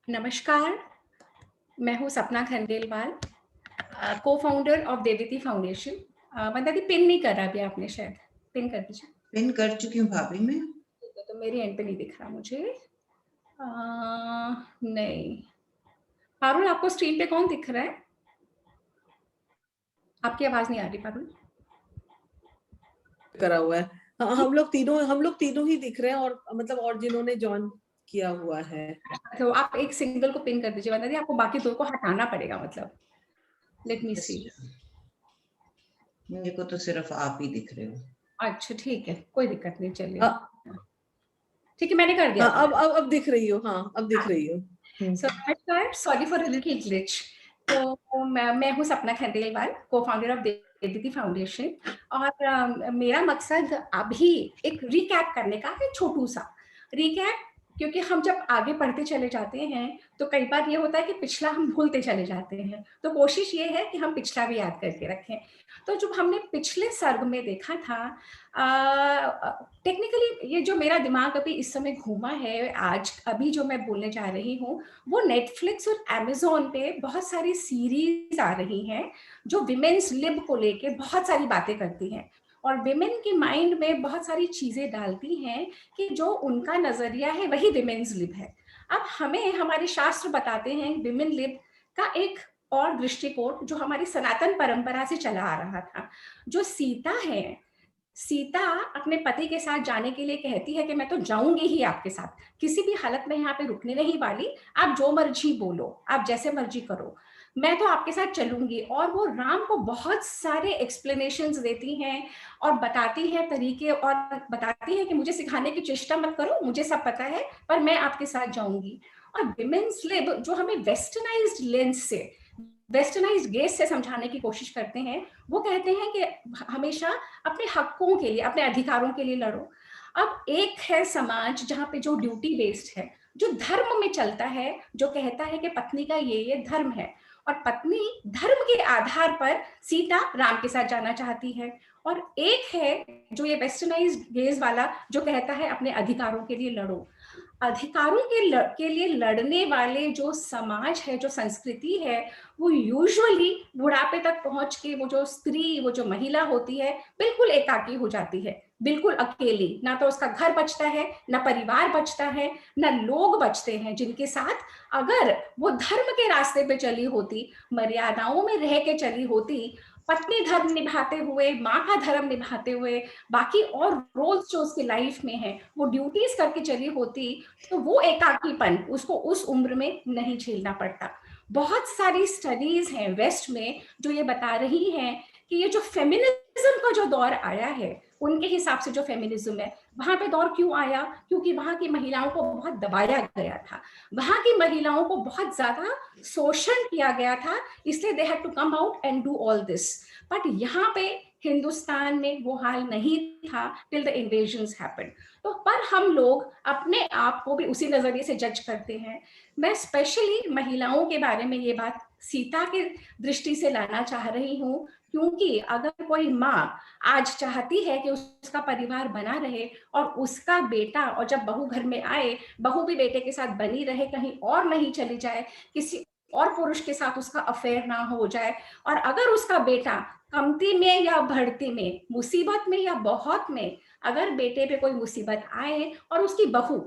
नमस्कार, मैं हूँ सपना Khandelwal, cofounder of Devditi foundation. मतलब ये पिन नहीं करा अभी आपने शायद, पिन कर दीजिए। पिन कर चुकी हूँ भाभी मैं। ठीक है, तो मेरी एंड पे नहीं दिख रहा मुझे। नहीं, पारुल आपको स्क्रीन पे कौन दिख रहा है? आपकी आवाज़ नहीं आ रही पारुल। करा हुआ है। हम लोग तीनों ही दिख रहे हैं और मतलब और जिन्होंने जॉइन किया हुआ है। तो आप एक सिंगल को पिन कर दीजिए, वरना नहीं आपको बाकी 2 को हटाना पड़ेगा मतलब। लेट मी सी। मेरे को तो सिर्फ आप ही दिख रहे हो। अच्छा ठीक है, कोई दिक्कत नहीं, चलिए। हाँ, ठीक है, मैंने कर दिया। हाँ, अब दिख रही हो। हाँ, अब दिख रही हो। नमस्कार, sorry for a little glitch. तो मैं हूँ सपना Khandelwal, cofounder of Devditi foundation. और मेरा मकसद अभी एक रिकैप करने का है, छोटू-सा रिकैप। क्योंकि हम जब आगे बढ़ते चले जाते हैं, तो कई बार ये होता है कि पिछला हम भूलते चले जाते हैं। तो कोशिश ये है कि हम पिछला भी याद करके रखें। तो जब हमने पिछले सर्ग में देखा था, टेक्निकली ये जो मेरा दिमाग अभी इस समय घूमा है, आज अभी जो मैं बोलने जा रही हूँ, वो नेटफ्लिक्स और अमेज़न पे बहुत सारी सीरीज़ आ रही हैं, जो विमेन्स लिब को लेके बहुत सारी बातें करती हैं और विमेन के माइंड में बहुत सारी चीज़ें डालती हैं कि जो उनका नज़रिया है, वही विमेन्स लिब है। अब हमें हमारे शास्त्र बताते हैं विमेन लिब का एक और दृष्टिकोण, जो हमारी सनातन परंपरा से चला आ रहा था। जो सीता है, सीता अपने पति के साथ जाने के लिए कहती है कि मैं तो जाऊंगी ही आपके साथ, किसी भी हालत में यहाँ पे रुकने नहीं वाली, आप जो मर्जी बोलो, आप जैसे मर्जी करो, मैं तो आपके साथ चलूंगी। और वो राम को बहुत सारे एक्सप्लेनेशंस देती हैं और बताती है तरीके, और बताती है कि मुझे सिखाने की चेष्टा मत करो, मुझे सब पता है, पर मैं आपके साथ जाऊंगी। और विमेन्स लिब जो हमें वेस्टर्नाइज्ड लेंस से, वेस्टर्नाइज्ड गेज से समझाने की कोशिश करते हैं, वो कहते हैं कि हमेशा अपने हकों के लिए, अपने अधिकारों के लिए लड़ो। अब एक है समाज जहाँ पे जो ड्यूटी बेस्ड है, जो धर्म में चलता है, जो कहता है कि पत्नी का ये धर्म है, और पत्नी धर्म के आधार पर सीता राम के साथ जाना चाहती है। और एक है जो ये वेस्टर्नाइज्ड गेज वाला, जो कहता है अपने अधिकारों के लिए लड़ो। अधिकारों के लिए लड़ने वाले जो समाज है, जो संस्कृति है, वो यूजुअली बुढ़ापे तक पहुंच के वो जो स्त्री, वो जो महिला होती है, बिल्कुल एकाकी हो जाती है, बिल्कुल अकेली। ना तो उसका घर बचता है, ना परिवार बचता है, ना लोग बचते हैं जिनके साथ अगर वो धर्म के रास्ते पे चली होती, मर्यादाओं में रह के चली होती, पत्नी धर्म निभाते हुए, माँ का धर्म निभाते हुए, बाकी और रोल्स जो उसकी लाइफ में है वो ड्यूटीज करके चली होती, तो वो एकाकीपन उसको उस उम्र में नहीं झेलना पड़ता। बहुत सारी स्टडीज हैं वेस्ट में जो ये बता रही हैं कि ये जो फेमिनिज्म का जो दौर आया है, उनके हिसाब से जो फेमिनिज्म है, वहां पे दौर क्यों आया? क्योंकि वहां की महिलाओं को बहुत दबाया गया था, वहां की महिलाओं को बहुत ज्यादा शोषण किया गया था, इसलिए they had to come out and do all this. But यहाँ पे हिंदुस्तान में वो हाल नहीं था टिल द इन्वेजन्स हैपेंड। तो पर हम लोग अपने आप को भी उसी नजरिए से जज करते हैं। मैं स्पेशली महिलाओं के बारे में ये बात सीता की दृष्टि से लाना चाह रही हूँ, क्योंकि अगर कोई माँ आज चाहती है कि उसका परिवार बना रहे और उसका बेटा, और जब बहू घर में आए, बहू भी बेटे के साथ बनी रहे, कहीं और नहीं चली जाए, किसी और पुरुष के साथ उसका अफेयर ना हो जाए, और अगर उसका बेटा कमती में या बढ़ती में, मुसीबत में या बहुत में, अगर बेटे पे कोई मुसीबत आए और उसकी बहू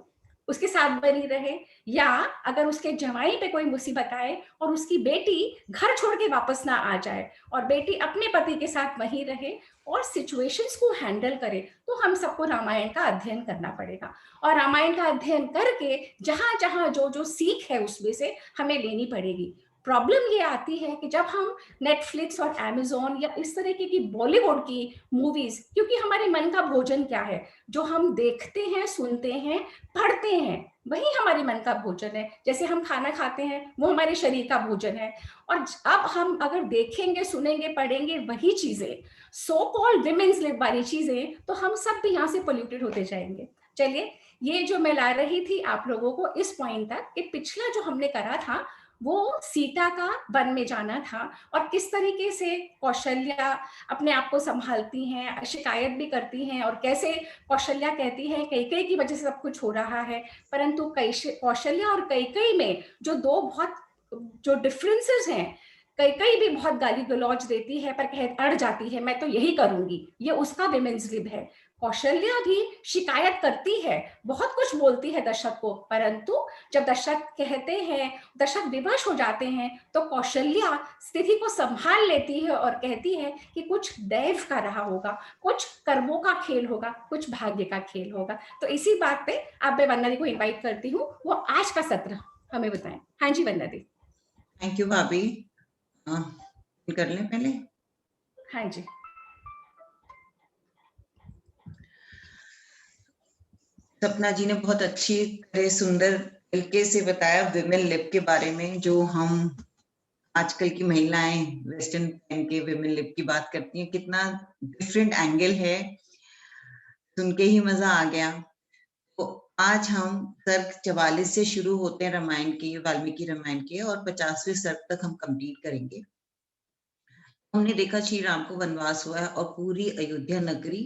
उसके साथ बनी रहे, या अगर उसके जवाई पे कोई मुसीबत आए और उसकी बेटी घर छोड़ के वापस ना आ जाए और बेटी अपने पति के साथ वहीं रहे और सिचुएशंस को हैंडल करे, तो हम सबको रामायण का अध्ययन करना पड़ेगा। और रामायण का अध्ययन करके जहां जहां जो जो सीख है उसमें से हमें लेनी पड़ेगी। प्रॉब्लम ये आती है कि जब हम नेटफ्लिक्स और अमेज़न या इस तरीके की बॉलीवुड की मूवीज, क्योंकि हमारे मन का भोजन क्या है, जो हम देखते हैं, सुनते हैं, पढ़ते हैं, वही हमारे मन का भोजन है। जैसे हम खाना खाते हैं, वो हमारे शरीर का भोजन है। और अब हम अगर देखेंगे, सुनेंगे, पढ़ेंगे वही चीजें, सो कॉल्ड विमेन्स लिब वाली चीजें, तो हम सब भी यहाँ से पोल्यूटेड होते जाएंगे। चलिए, ये जो मैं ला रही थी आप लोगों को इस पॉइंट तक कि पिछला जो हमने करा था, वो सीता का वन में जाना था और किस तरीके से कौशल्या अपने आप को संभालती हैं, शिकायत भी करती हैं और कैसे कौशल्या कहती है कैकेयी की वजह से सब कुछ हो रहा है, परंतु कौशल्या और कैकेयी में जो 2 बहुत जो डिफरेंसेस हैं, कैकेयी भी बहुत गाली-गलौज देती है पर अड़ जाती है, मैं तो यही करूँगी, ये उसका विमेन्स लिब है। कौशल्या भी शिकायत करती है, बहुत कुछ बोलती है दशरथ को, परंतु जब दशरथ विवश हो जाते हैं, तो कौशल्या स्थिति को संभाल लेती है और कहती है कि कुछ दैव का रहा होगा, कुछ कर्मों का खेल होगा, कुछ भाग्य का खेल होगा। तो इसी बात पे अब मैं वंदना दी को इनवाइट करती हूँ, वो आज का सत्र हमें बताएं। हाँ जी वंदना दी। थैंक यू भाभी। कर लें पहले। हाँ जी। सपना जी ने बहुत अच्छी तरह सुंदर तरीके से बताया विमेन लिब के बारे में, जो हम आजकल की महिलाएं वेस्टर्न पहन के विमेन लिब की बात करती हैं, कितना डिफरेंट एंगल है, सुन के ही मजा आ गया। तो आज हम सर्ग 44 से शुरू होते हैं रामायण के, वाल्मीकि रामायण के, और 50वें सर्ग तक हम कंप्लीट करेंगे। हमने देखा श्री राम को वनवास हुआ है और पूरी अयोध्या नगरी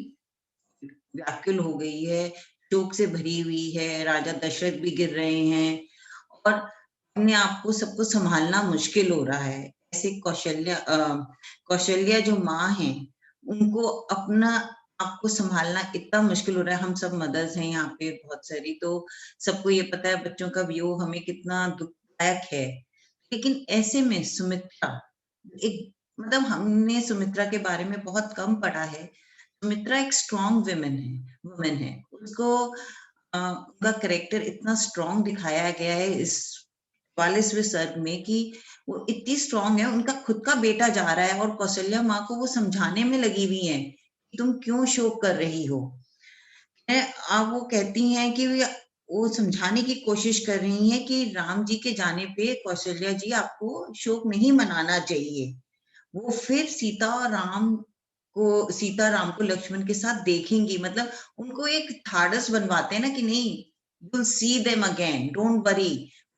व्याकुल हो गई है, शोक से भरी हुई है, राजा दशरथ भी गिर रहे हैं और अपने आप को सबको संभालना मुश्किल हो रहा है। ऐसे कौशल्या जो माँ है, उनको अपना आपको संभालना इतना मुश्किल हो रहा है। हम सब मदर्स हैं यहाँ पे बहुत सारी, तो सबको ये पता है बच्चों का वियोग हमें कितना दुखदायक है, लेकिन ऐसे में सुमित्रा एक मतलब हमने सुमित्रा के बारे में बहुत कम पढ़ा है। सुमित्रा एक स्ट्रॉन्ग वुमेन है। उसको उनका कैरेक्टर इतना स्ट्रॉन्ग दिखाया गया है इस 44वें सर्ग में कि वो इतनी स्ट्रॉन्ग है, उनका खुद का बेटा जा रहा है और कौशल्या माँ को वो समझाने में लगी हुई है कि तुम क्यों शोक कर रही हो। अब वो कहती हैं कि वो समझाने की कोशिश कर रही हैं कि राम जी के जाने पे कौशल्या जी आपको शोक नहीं मनाना चाहिए। वो फिर सीता राम को लक्ष्मण के साथ देखेंगी, मतलब उनको एक ढाढ़स बनवाते हैं ना कि नहीं, you'll see them again, don't worry,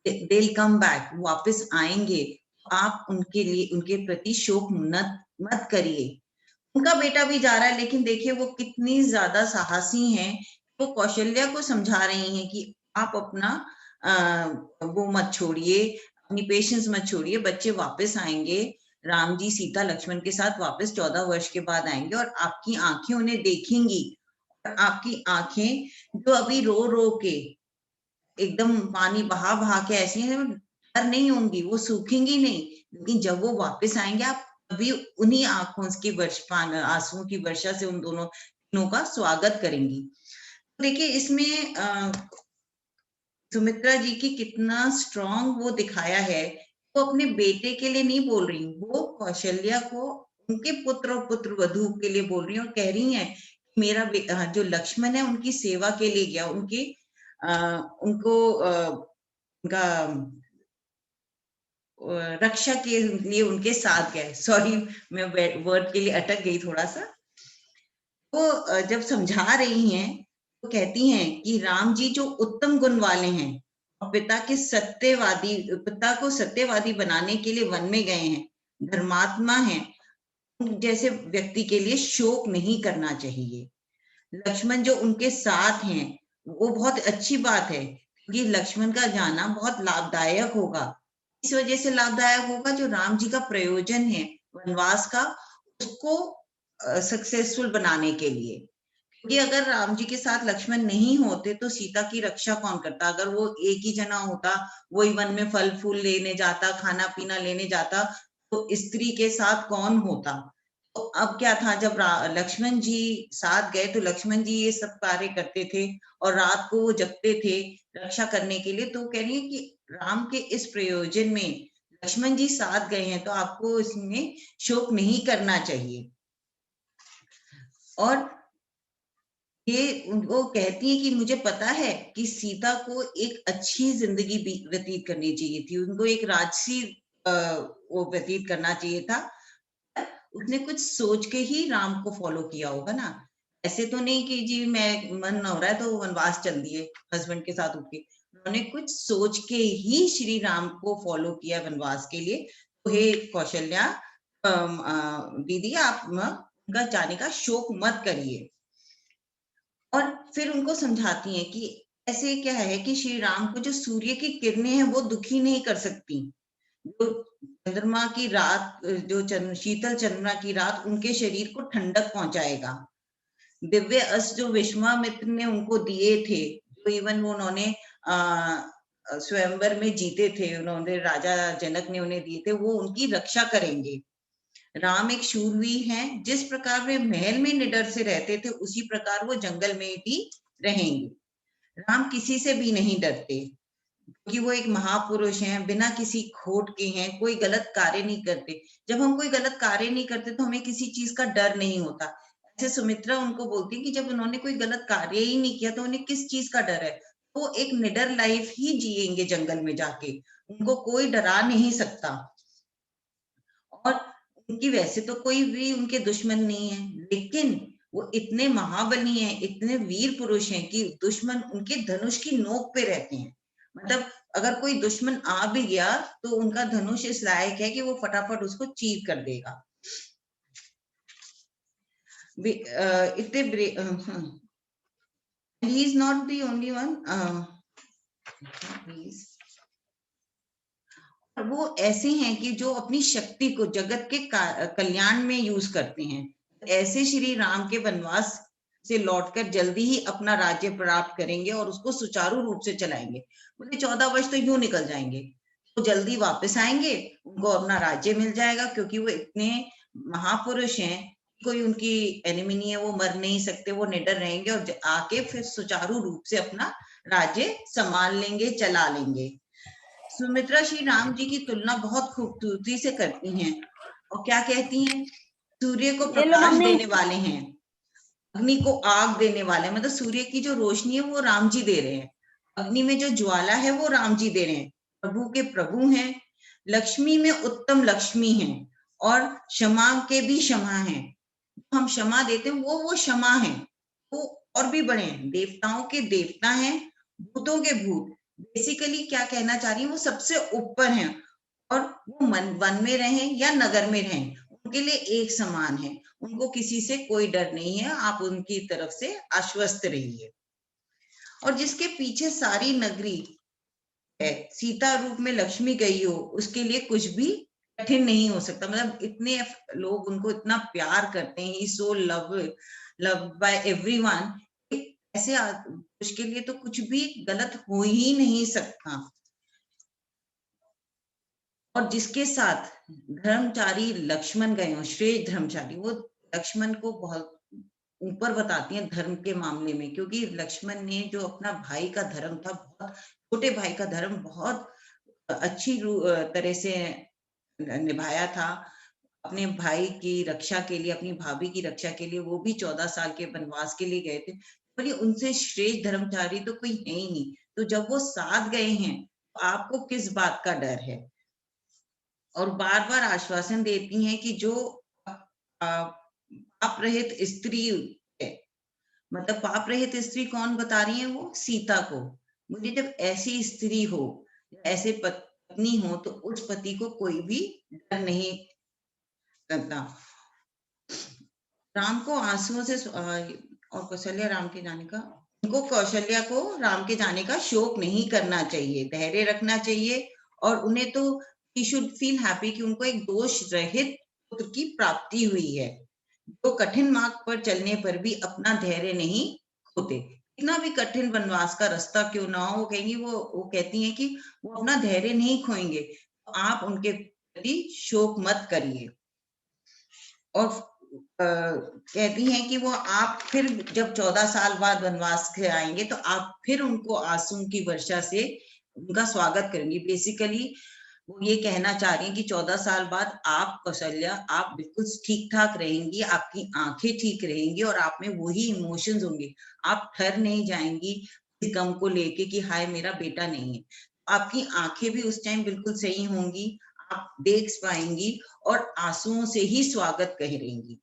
they'll come back, वापस आएंगे, आप उनके लिए उनके प्रति शोक मत करिए। उनका बेटा भी जा रहा है, लेकिन देखिए वो कितनी ज्यादा साहसी हैं, वो कौशल्या को समझा रही हैं कि आप अपना वो मत छोड़िए, अपनी पेशेंस मत छोड़िए, बच्चे वापस आएंगे, राम जी सीता लक्ष्मण के साथ वापस 14 वर्ष के बाद आएंगे और आपकी आंखें उन्हें देखेंगी, और आपकी आंखें जो अभी रो रो के एकदम पानी बहा बहा के ऐसी हैं, डर नहीं होंगी, वो सूखेंगी नहीं, लेकिन जब वो वापस आएंगे आप अभी उन्हीं आंखों की आंसुओं की वर्षा से उन दोनों का स्वागत करेंगी। देखिए इसमें सुमित्रा जी की कितना स्ट्रॉन्ग वो दिखाया है। वो अपने बेटे के लिए नहीं बोल रही, वो कौशल्या को उनके पुत्र और पुत्र वधू के लिए बोल रही है और कह रही है मेरा जो लक्ष्मण है उनकी सेवा के लिए गया, उनको उनका रक्षा के लिए उनके साथ गए। सॉरी मैं वर्ड के लिए अटक गई थोड़ा सा। वो जब समझा रही हैं तो कहती हैं कि राम जी जो उत्तम गुण वाले हैं और पिता को सत्यवादी बनाने के लिए वन में गए हैं, धर्मात्मा हैं, जैसे व्यक्ति के लिए शोक नहीं करना चाहिए। लक्ष्मण जो उनके साथ हैं वो बहुत अच्छी बात है, क्योंकि लक्ष्मण का जाना बहुत लाभदायक होगा। इस वजह से लाभदायक होगा जो राम जी का प्रयोजन है वनवास का, उसको सक्सेसफुल बनाने के लिए। क्योंकि अगर राम जी के साथ लक्ष्मण नहीं होते तो सीता की रक्षा कौन करता? अगर वो एक ही जना होता, वही वन में फल फूल लेने जाता, खाना पीना लेने जाता, तो स्त्री के साथ कौन होता? तो अब क्या था, जब लक्ष्मण जी साथ गए तो लक्ष्मण जी ये सब कार्य करते थे और रात को वो जगते थे रक्षा करने के लिए। तो कह रही है कि राम के इस प्रयोजन में लक्ष्मण जी साथ गए हैं तो आपको इसमें शोक नहीं करना चाहिए। और ये वो कहती है कि मुझे पता है कि सीता को एक अच्छी जिंदगी व्यतीत करनी चाहिए थी, उनको एक राजसी वो व्यतीत करना चाहिए था। उसने कुछ सोच के ही राम को फॉलो किया होगा ना, ऐसे तो नहीं कि जी मैं मन हो रहा है तो वनवास चल दिए हस्बैंड के साथ उठ के। उन्होंने कुछ सोच के ही श्री राम को फॉलो किया वनवास के लिए। तो हे कौशल्या दीदी, आप उनका जाने का शोक मत करिए। और फिर उनको समझाती हैं कि ऐसे क्या है कि श्री राम को जो सूर्य की किरणें हैं वो दुखी नहीं कर सकती। जो चंद्रमा की रात, जो शीतल चंद्रमा की रात उनके शरीर को ठंडक पहुंचाएगा। दिव्य अस्त्र जो विश्वामित्र ने उनको दिए थे, जो इवन वो उन्होंने स्वयंवर में जीते थे, उन्होंने राजा जनक ने उन्हें दिए थे, वो उनकी रक्षा करेंगे। राम एक शूरवीर हैं, जिस प्रकार वे महल में निडर से रहते थे उसी प्रकार वो जंगल में भी रहेंगे। राम किसी से भी नहीं डरते क्योंकि वो एक महापुरुष हैं, बिना किसी खोट के हैं, कोई गलत कार्य नहीं करते। जब हम कोई गलत कार्य नहीं करते तो हमें किसी चीज का डर नहीं होता। ऐसे सुमित्रा उनको बोलती कि जब उन्होंने कोई गलत कार्य ही नहीं किया तो उन्हें किस चीज का डर है। वो एक निडर लाइफ ही जिएंगे जंगल में जाके, उनको कोई डरा नहीं सकता। और उनकी वैसे तो कोई भी उनके दुश्मन नहीं है, लेकिन वो इतने महाबली हैं, इतने वीर पुरुष हैं कि दुश्मन उनके धनुष की नोक पे रहते हैं। मतलब अगर कोई दुश्मन आ भी गया तो उनका धनुष इस लायक है कि वो फटाफट उसको चीर कर देगा। he is not the only one. वो ऐसे हैं कि जो अपनी शक्ति को जगत के कल्याण में यूज करते हैं। ऐसे श्री राम के वनवास से लौटकर जल्दी ही अपना राज्य प्राप्त करेंगे और उसको सुचारू रूप से चलाएंगे। बोले 14 वर्ष तो यूं निकल जाएंगे, तो जल्दी वापस आएंगे, उनको अपना राज्य मिल जाएगा, क्योंकि वो इतने महापुरुष हैं, कोई उनकी एनिमी नहीं है, वो मर नहीं सकते, वो निडर रहेंगे और आके फिर सुचारू रूप से अपना राज्य संभाल लेंगे, चला लेंगे। सुमित्रा श्री राम जी की तुलना बहुत खूबसूरती से करती हैं और क्या कहती हैं, सूर्य को प्रकाश देने वाले हैं, अग्नि को आग देने वाले हैं। मतलब सूर्य की जो रोशनी है वो राम जी दे रहे हैं, अग्नि में जो ज्वाला है वो राम जी दे रहे हैं, प्रभु के प्रभु हैं, लक्ष्मी में उत्तम लक्ष्मी हैं और क्षमा के भी क्षमा हैं। हम क्षमा देते हैं वो क्षमा है, वो और भी बड़े हैं, देवताओं के देवता हैं, भूतों के भूत। बेसिकली क्या कहना चाह रही है, वो सबसे ऊपर हैं और वो वन में रहें या नगर में रहें, उनके लिए एक समान है, उनको किसी से कोई डर नहीं है। आप उनकी तरफ से आश्वस्त रहिए। और जिसके पीछे सारी नगरी है, सीता रूप में लक्ष्मी गई हो, उसके लिए कुछ भी कठिन नहीं हो सकता। मतलब इतने लोग उनको इतना प्यार करते हैं, सो लव बाय एवरीवन, ऐसे उसके लिए तो कुछ भी गलत हो ही नहीं सकता। और जिसके साथ धर्मचारी लक्ष्मण गए हो, श्रेष्ठ धर्मचारी, वो लक्ष्मण को बहुत ऊपर बताती हैं धर्म के मामले में, क्योंकि लक्ष्मण ने जो अपना भाई का धर्म था, बहुत छोटे भाई का धर्म बहुत अच्छी तरह से निभाया था। अपने भाई की रक्षा के लिए, अपनी भाभी की रक्षा के लिए, वो भी 14 साल के वनवास के लिए गए थे। पर उनसे श्रेष्ठ धर्मचारी तो कोई है ही नहीं, तो जब वो साथ गए हैं तो आपको किस बात का डर है। और बार बार आश्वासन देती हैं कि जो पाप रहित स्त्री है, मतलब पाप रहित स्त्री कौन बता रही है, वो सीता को। मुझे जब ऐसी स्त्री हो, ऐसे पत्नी हो, तो उस पति को कोई भी डर नहीं करता। राम को आंसुओं से और कौशल्या राम के जाने का, उनको कौशल्या को राम के जाने का शोक नहीं करना चाहिए, धैर्य रखना चाहिए। और उन्हें तो he should feel happy कि उनको एक दोष रहित पुत्र की प्राप्ति हुई है, जो कठिन मार्ग पर चलने पर भी अपना धैर्य नहीं खोते। इतना भी कठिन वनवास का रास्ता क्यों ना हो, वो कहेंगी, वो कहती हैं कि वो अपना धैर्य नहीं खोएंगे, तो आप उनके प्रति शोक मत करिए। और कहती हैं कि वो आप फिर जब 14 साल बाद वनवास से आएंगे तो आप फिर उनको आंसू की वर्षा से उनका स्वागत करेंगी। बेसिकली वो ये कहना चाह रही हैं कि 14 साल बाद आप कौशल्या, आप बिल्कुल ठीक ठाक रहेंगी, आपकी आंखें ठीक रहेंगी और आप में वही इमोशंस होंगे, आप ठहर नहीं जाएंगी इस गम को लेके कि हाय मेरा बेटा नहीं है। आपकी आंखें भी उस टाइम बिल्कुल सही होंगी, आप देख पाएंगी और आंसुओं से ही स्वागत करेंगी।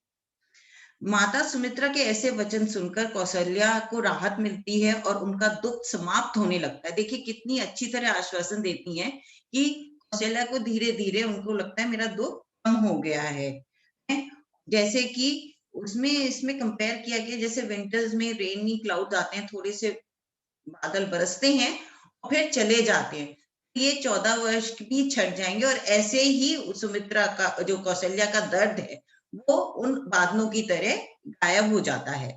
माता सुमित्रा के ऐसे वचन सुनकर कौशल्या को राहत मिलती है और उनका दुख समाप्त होने लगता है। देखिए कितनी अच्छी तरह आश्वासन देती हैं कि कौशल्या को धीरे धीरे उनको लगता है मेरा दुख कम हो गया है। जैसे कि उसमें इसमें कंपेयर किया गया जैसे विंटर्स में रेनी क्लाउड आते हैं, थोड़े से बादल बरसते हैं और फिर चले जाते हैं। ये 14 वर्ष भी छट जाएंगे और ऐसे ही सुमित्रा का जो कौशल्या का दर्द है वो उन बादलों की तरह गायब हो जाता है।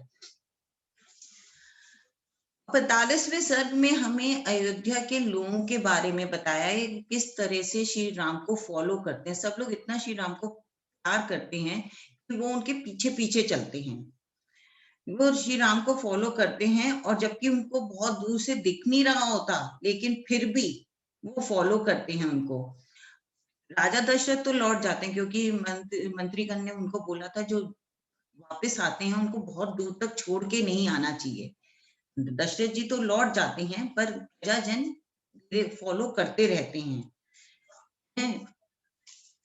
45वें सर्ग में हमें अयोध्या के लोगों के बारे में बताया है, किस तरह से श्री राम को फॉलो करते हैं। सब लोग इतना श्री राम को प्यार करते हैं कि वो उनके पीछे पीछे चलते हैं, वो श्री राम को फॉलो करते हैं और जबकि उनको बहुत दूर से दिख नहीं रहा होता लेकिन फिर भी वो फॉलो करते हैं उनको। राजा दशरथ तो लौट जाते हैं क्योंकि मंत्रीगण ने उनको बोला था जो वापस आते हैं उनको बहुत दूर तक छोड़ के नहीं आना चाहिए। दशरथ जी तो लौट जाते हैं पर प्रजाजन फॉलो करते रहते हैं।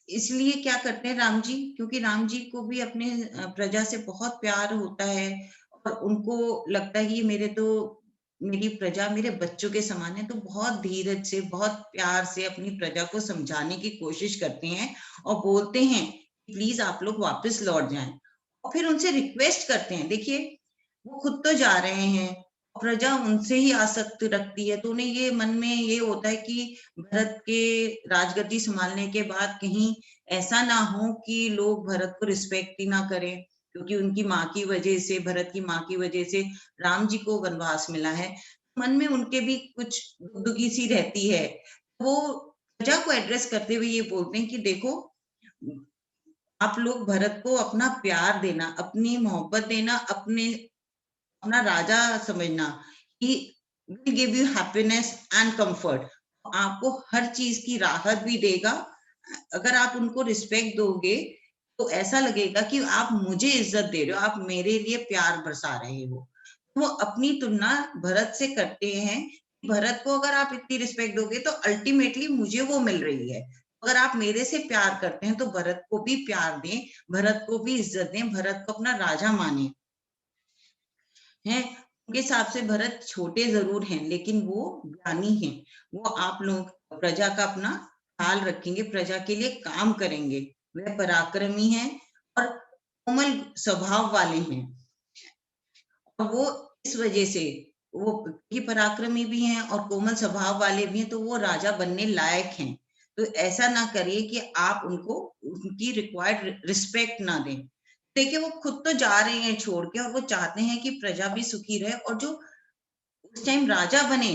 इसलिए क्या करते हैं राम जी, क्योंकि राम जी को भी अपने प्रजा से बहुत प्यार होता है और उनको लगता है मेरी प्रजा मेरे बच्चों के समान है, तो बहुत धीरज से बहुत प्यार से अपनी प्रजा को समझाने की कोशिश करते हैं और बोलते हैं प्लीज आप लोग वापस लौट जाएं और फिर उनसे रिक्वेस्ट करते हैं। देखिए वो खुद तो जा रहे हैं, प्रजा उनसे ही आसक्त रखती है, तो उन्हें ये मन में ये होता है कि भरत के राजगद्दी संभालने के बाद कहीं ऐसा ना हो कि लोग भरत को रिस्पेक्ट ही ना करें, क्योंकि उनकी माँ की वजह से, भरत की माँ की वजह से राम जी को वनवास मिला है। मन में उनके भी कुछ दुखी सी रहती है। वो प्रजा को एड्रेस करते हुए ये बोलते हैं कि देखो आप लोग भरत को अपना प्यार देना, अपनी मोहब्बत देना, अपना राजा समझना, he will give you happiness and comfort, आपको हर चीज की राहत भी देगा। अगर आप उनको रिस्पेक्ट दोगे तो ऐसा लगेगा कि आप मुझे इज्जत दे रहे हो, आप मेरे लिए प्यार बरसा रहे हो। वो अपनी तुलना भरत से करते हैं, भरत को अगर आप इतनी रिस्पेक्ट दोगे तो अल्टीमेटली मुझे वो मिल रही है, अगर आप मेरे से प्यार करते हैं तो भरत को भी प्यार दें, भरत को भी इज्जत दें, भरत को अपना राजा माने हैं। उनके हिसाब से भरत छोटे जरूर हैं लेकिन वो ज्ञानी हैं, वो आप लोग प्रजा का अपना ख्याल रखेंगे, प्रजा के लिए काम करेंगे, वह पराक्रमी हैं और कोमल स्वभाव वाले हैं। और वो इस वजह से वो पराक्रमी भी हैं और कोमल स्वभाव वाले भी हैं, तो वो राजा बनने लायक हैं। तो ऐसा ना करिए कि आप उनको उनकी रिक्वायर्ड रिस्पेक्ट ना दें। देखिए वो खुद तो जा रहे हैं छोड़ के और वो चाहते हैं कि प्रजा भी सुखी रहे और जो उस टाइम राजा बने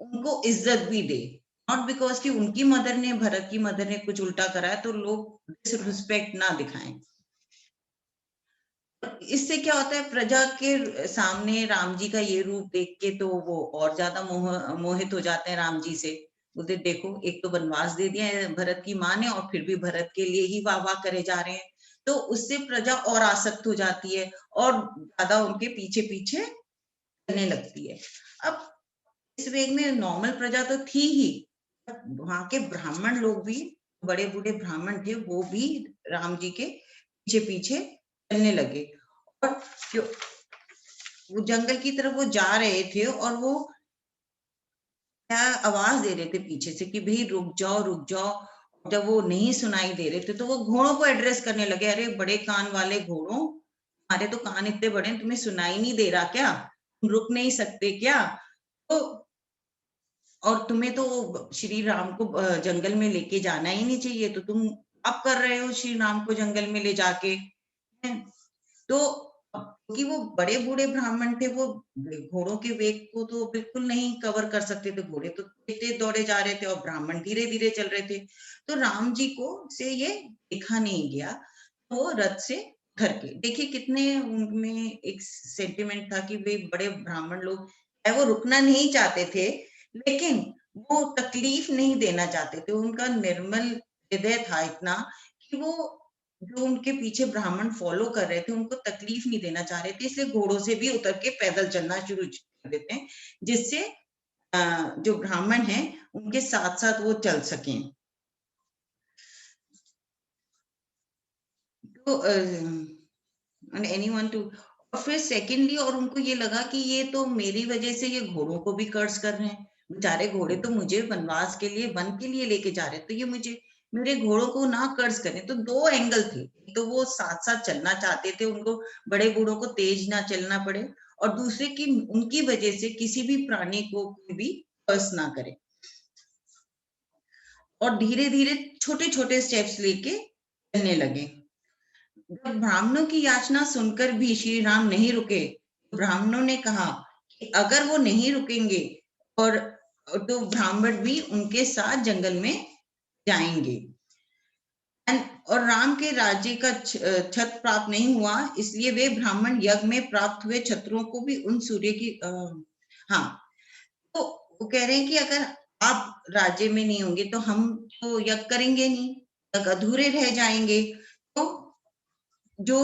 उनको इज्जत भी दे, नॉट बिकॉज कि उनकी मदर ने, भरत की मदर ने कुछ उल्टा कराया तो लोग डिसरिस्पेक्ट ना दिखाएं। इससे क्या होता है, प्रजा के सामने राम जी का ये रूप देख के तो वो और ज्यादा मोहित हो जाते हैं राम जी से। बोलते देखो एक तो वनवास दे दिया है भरत की माँ ने और फिर भी भरत के लिए ही वाह वाह करे जा रहे हैं, तो उससे प्रजा और आसक्त हो जाती है और ज्यादा उनके पीछे पीछे चलने लगती है। अब इस वेग में नॉर्मल प्रजा तो थी ही, वहां के ब्राह्मण लोग भी, बड़े बूढ़े ब्राह्मण थे, वो भी राम जी के पीछे पीछे चलने लगे और वो जंगल की तरफ वो जा रहे थे और वो क्या आवाज दे रहे थे पीछे से कि भाई रुक जाओ रुक जाओ। जब वो नहीं सुनाई दे रहे थे तो वो घोड़ों को एड्रेस करने लगे, अरे बड़े कान वाले घोड़ों, हमारे तो कान इतने बड़े हैं, तुम्हें सुनाई नहीं दे रहा क्या, तुम रुक नहीं सकते क्या? तो और तुम्हें तो श्री राम को जंगल में लेके जाना ही नहीं चाहिए, तो तुम अब कर रहे हो श्री राम को जंगल में ले जाके। तो क्योंकि वो बड़े बूढ़े ब्राह्मण थे, वो घोड़ों के वेग को तो बिल्कुल नहीं कवर कर सकते थे, घोड़े तो तेज दौड़े जा रहे थे और ब्राह्मण धीरे धीरे चल रहे थे, तो राम जी को से ये देखा नहीं गया। वो रथ से उतर के, देखिए कितने उनमें एक सेंटिमेंट था कि वे बड़े ब्राह्मण लोग वो रुकना नहीं चाहते थे लेकिन वो तकलीफ नहीं देना चाहते थे, उनका निर्मल हृदय था इतना कि वो जो उनके पीछे ब्राह्मण फॉलो कर रहे थे उनको तकलीफ नहीं देना चाह रहे थे, इसलिए घोड़ों से भी उतर के पैदल चलना शुरू कर देते हैं जिससे जो ब्राह्मण हैं उनके साथ साथ वो चल सकें। तो and anyone to, और फिर सेकेंडली और उनको ये लगा कि ये तो मेरी वजह से ये घोड़ों को भी कर्ज कर रहे हैं, बेचारे घोड़े तो मुझे वनवास के लिए, वन के लिए लेके जा रहे हैं, तो ये मुझे मेरे घोड़ों को ना कर्ज करें। तो दो एंगल थे, तो वो साथ साथ चलना चाहते थे, उनको बड़े बूढ़ों को तेज ना चलना पड़े, और दूसरे की उनकी वजह से किसी भी प्राणी को कोई भी कर्ज ना करे। और धीरे धीरे छोटे छोटे स्टेप्स लेके चलने लगे। जब ब्राह्मणों की याचना सुनकर भी श्री राम नहीं रुके, ब्राह्मणों ने कहा कि अगर वो नहीं रुकेंगे और तो ब्राह्मण भी उनके साथ जंगल में जाएंगे। और राम के राज्य का छत्र प्राप्त नहीं हुआ, इसलिए वे ब्राह्मण यज्ञ में प्राप्त हुए छत्रों को भी उन सूर्य की हाँ, तो वो कह रहे हैं कि अगर आप राज्य में नहीं होंगे तो हम तो यज्ञ करेंगे नहीं, यज्ञ अधूरे रह जाएंगे। तो जो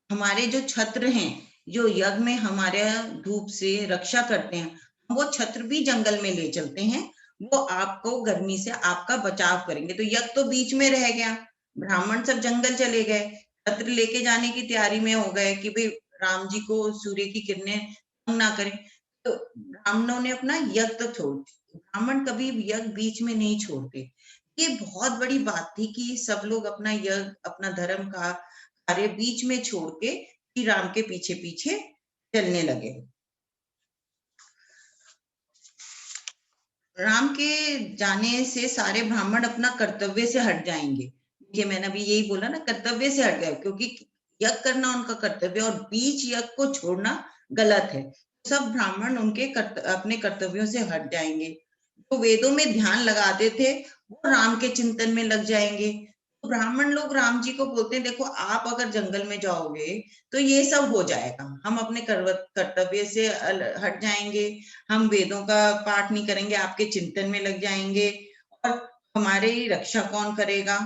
हमारे जो छत्र हैं, जो यज्ञ में हमारे धूप से रक्षा करते हैं, वो छत्र भी जंगल में ले चलते हैं, वो आपको गर्मी से आपका बचाव करेंगे। तो यज्ञ तो बीच में रह गया, ब्राह्मण सब जंगल चले गए, छत्र लेके जाने की तैयारी में हो गए कि भाई राम जी को सूर्य की किरणें तंग ना करें। तो ब्राह्मणों ने अपना यज्ञ तो छोड़, ब्राह्मण कभी यज्ञ बीच में नहीं छोड़ते। ये बहुत बड़ी बात थी कि सब लोग अपना यज्ञ, अपना धर्म का कार्य बीच में छोड़ के श्री राम के पीछे पीछे चलने लगे। राम के जाने से सारे ब्राह्मण अपना कर्तव्य से हट जाएंगे। देखिए मैंने अभी यही बोला ना, कर्तव्य से हट गए, क्योंकि यज्ञ करना उनका कर्तव्य और बीच यज्ञ को छोड़ना गलत है। सब ब्राह्मण उनके अपने कर्तव्यों से हट जाएंगे। जो वेदों में ध्यान लगाते थे वो राम के चिंतन में लग जाएंगे। तो ब्राह्मण लोग राम जी को बोलते हैं, देखो आप अगर जंगल में जाओगे तो ये सब हो जाएगा, हम अपने कर्तव्य से हट जाएंगे, हम वेदों का पाठ नहीं करेंगे, आपके चिंतन में लग जाएंगे, और हमारी रक्षा कौन करेगा?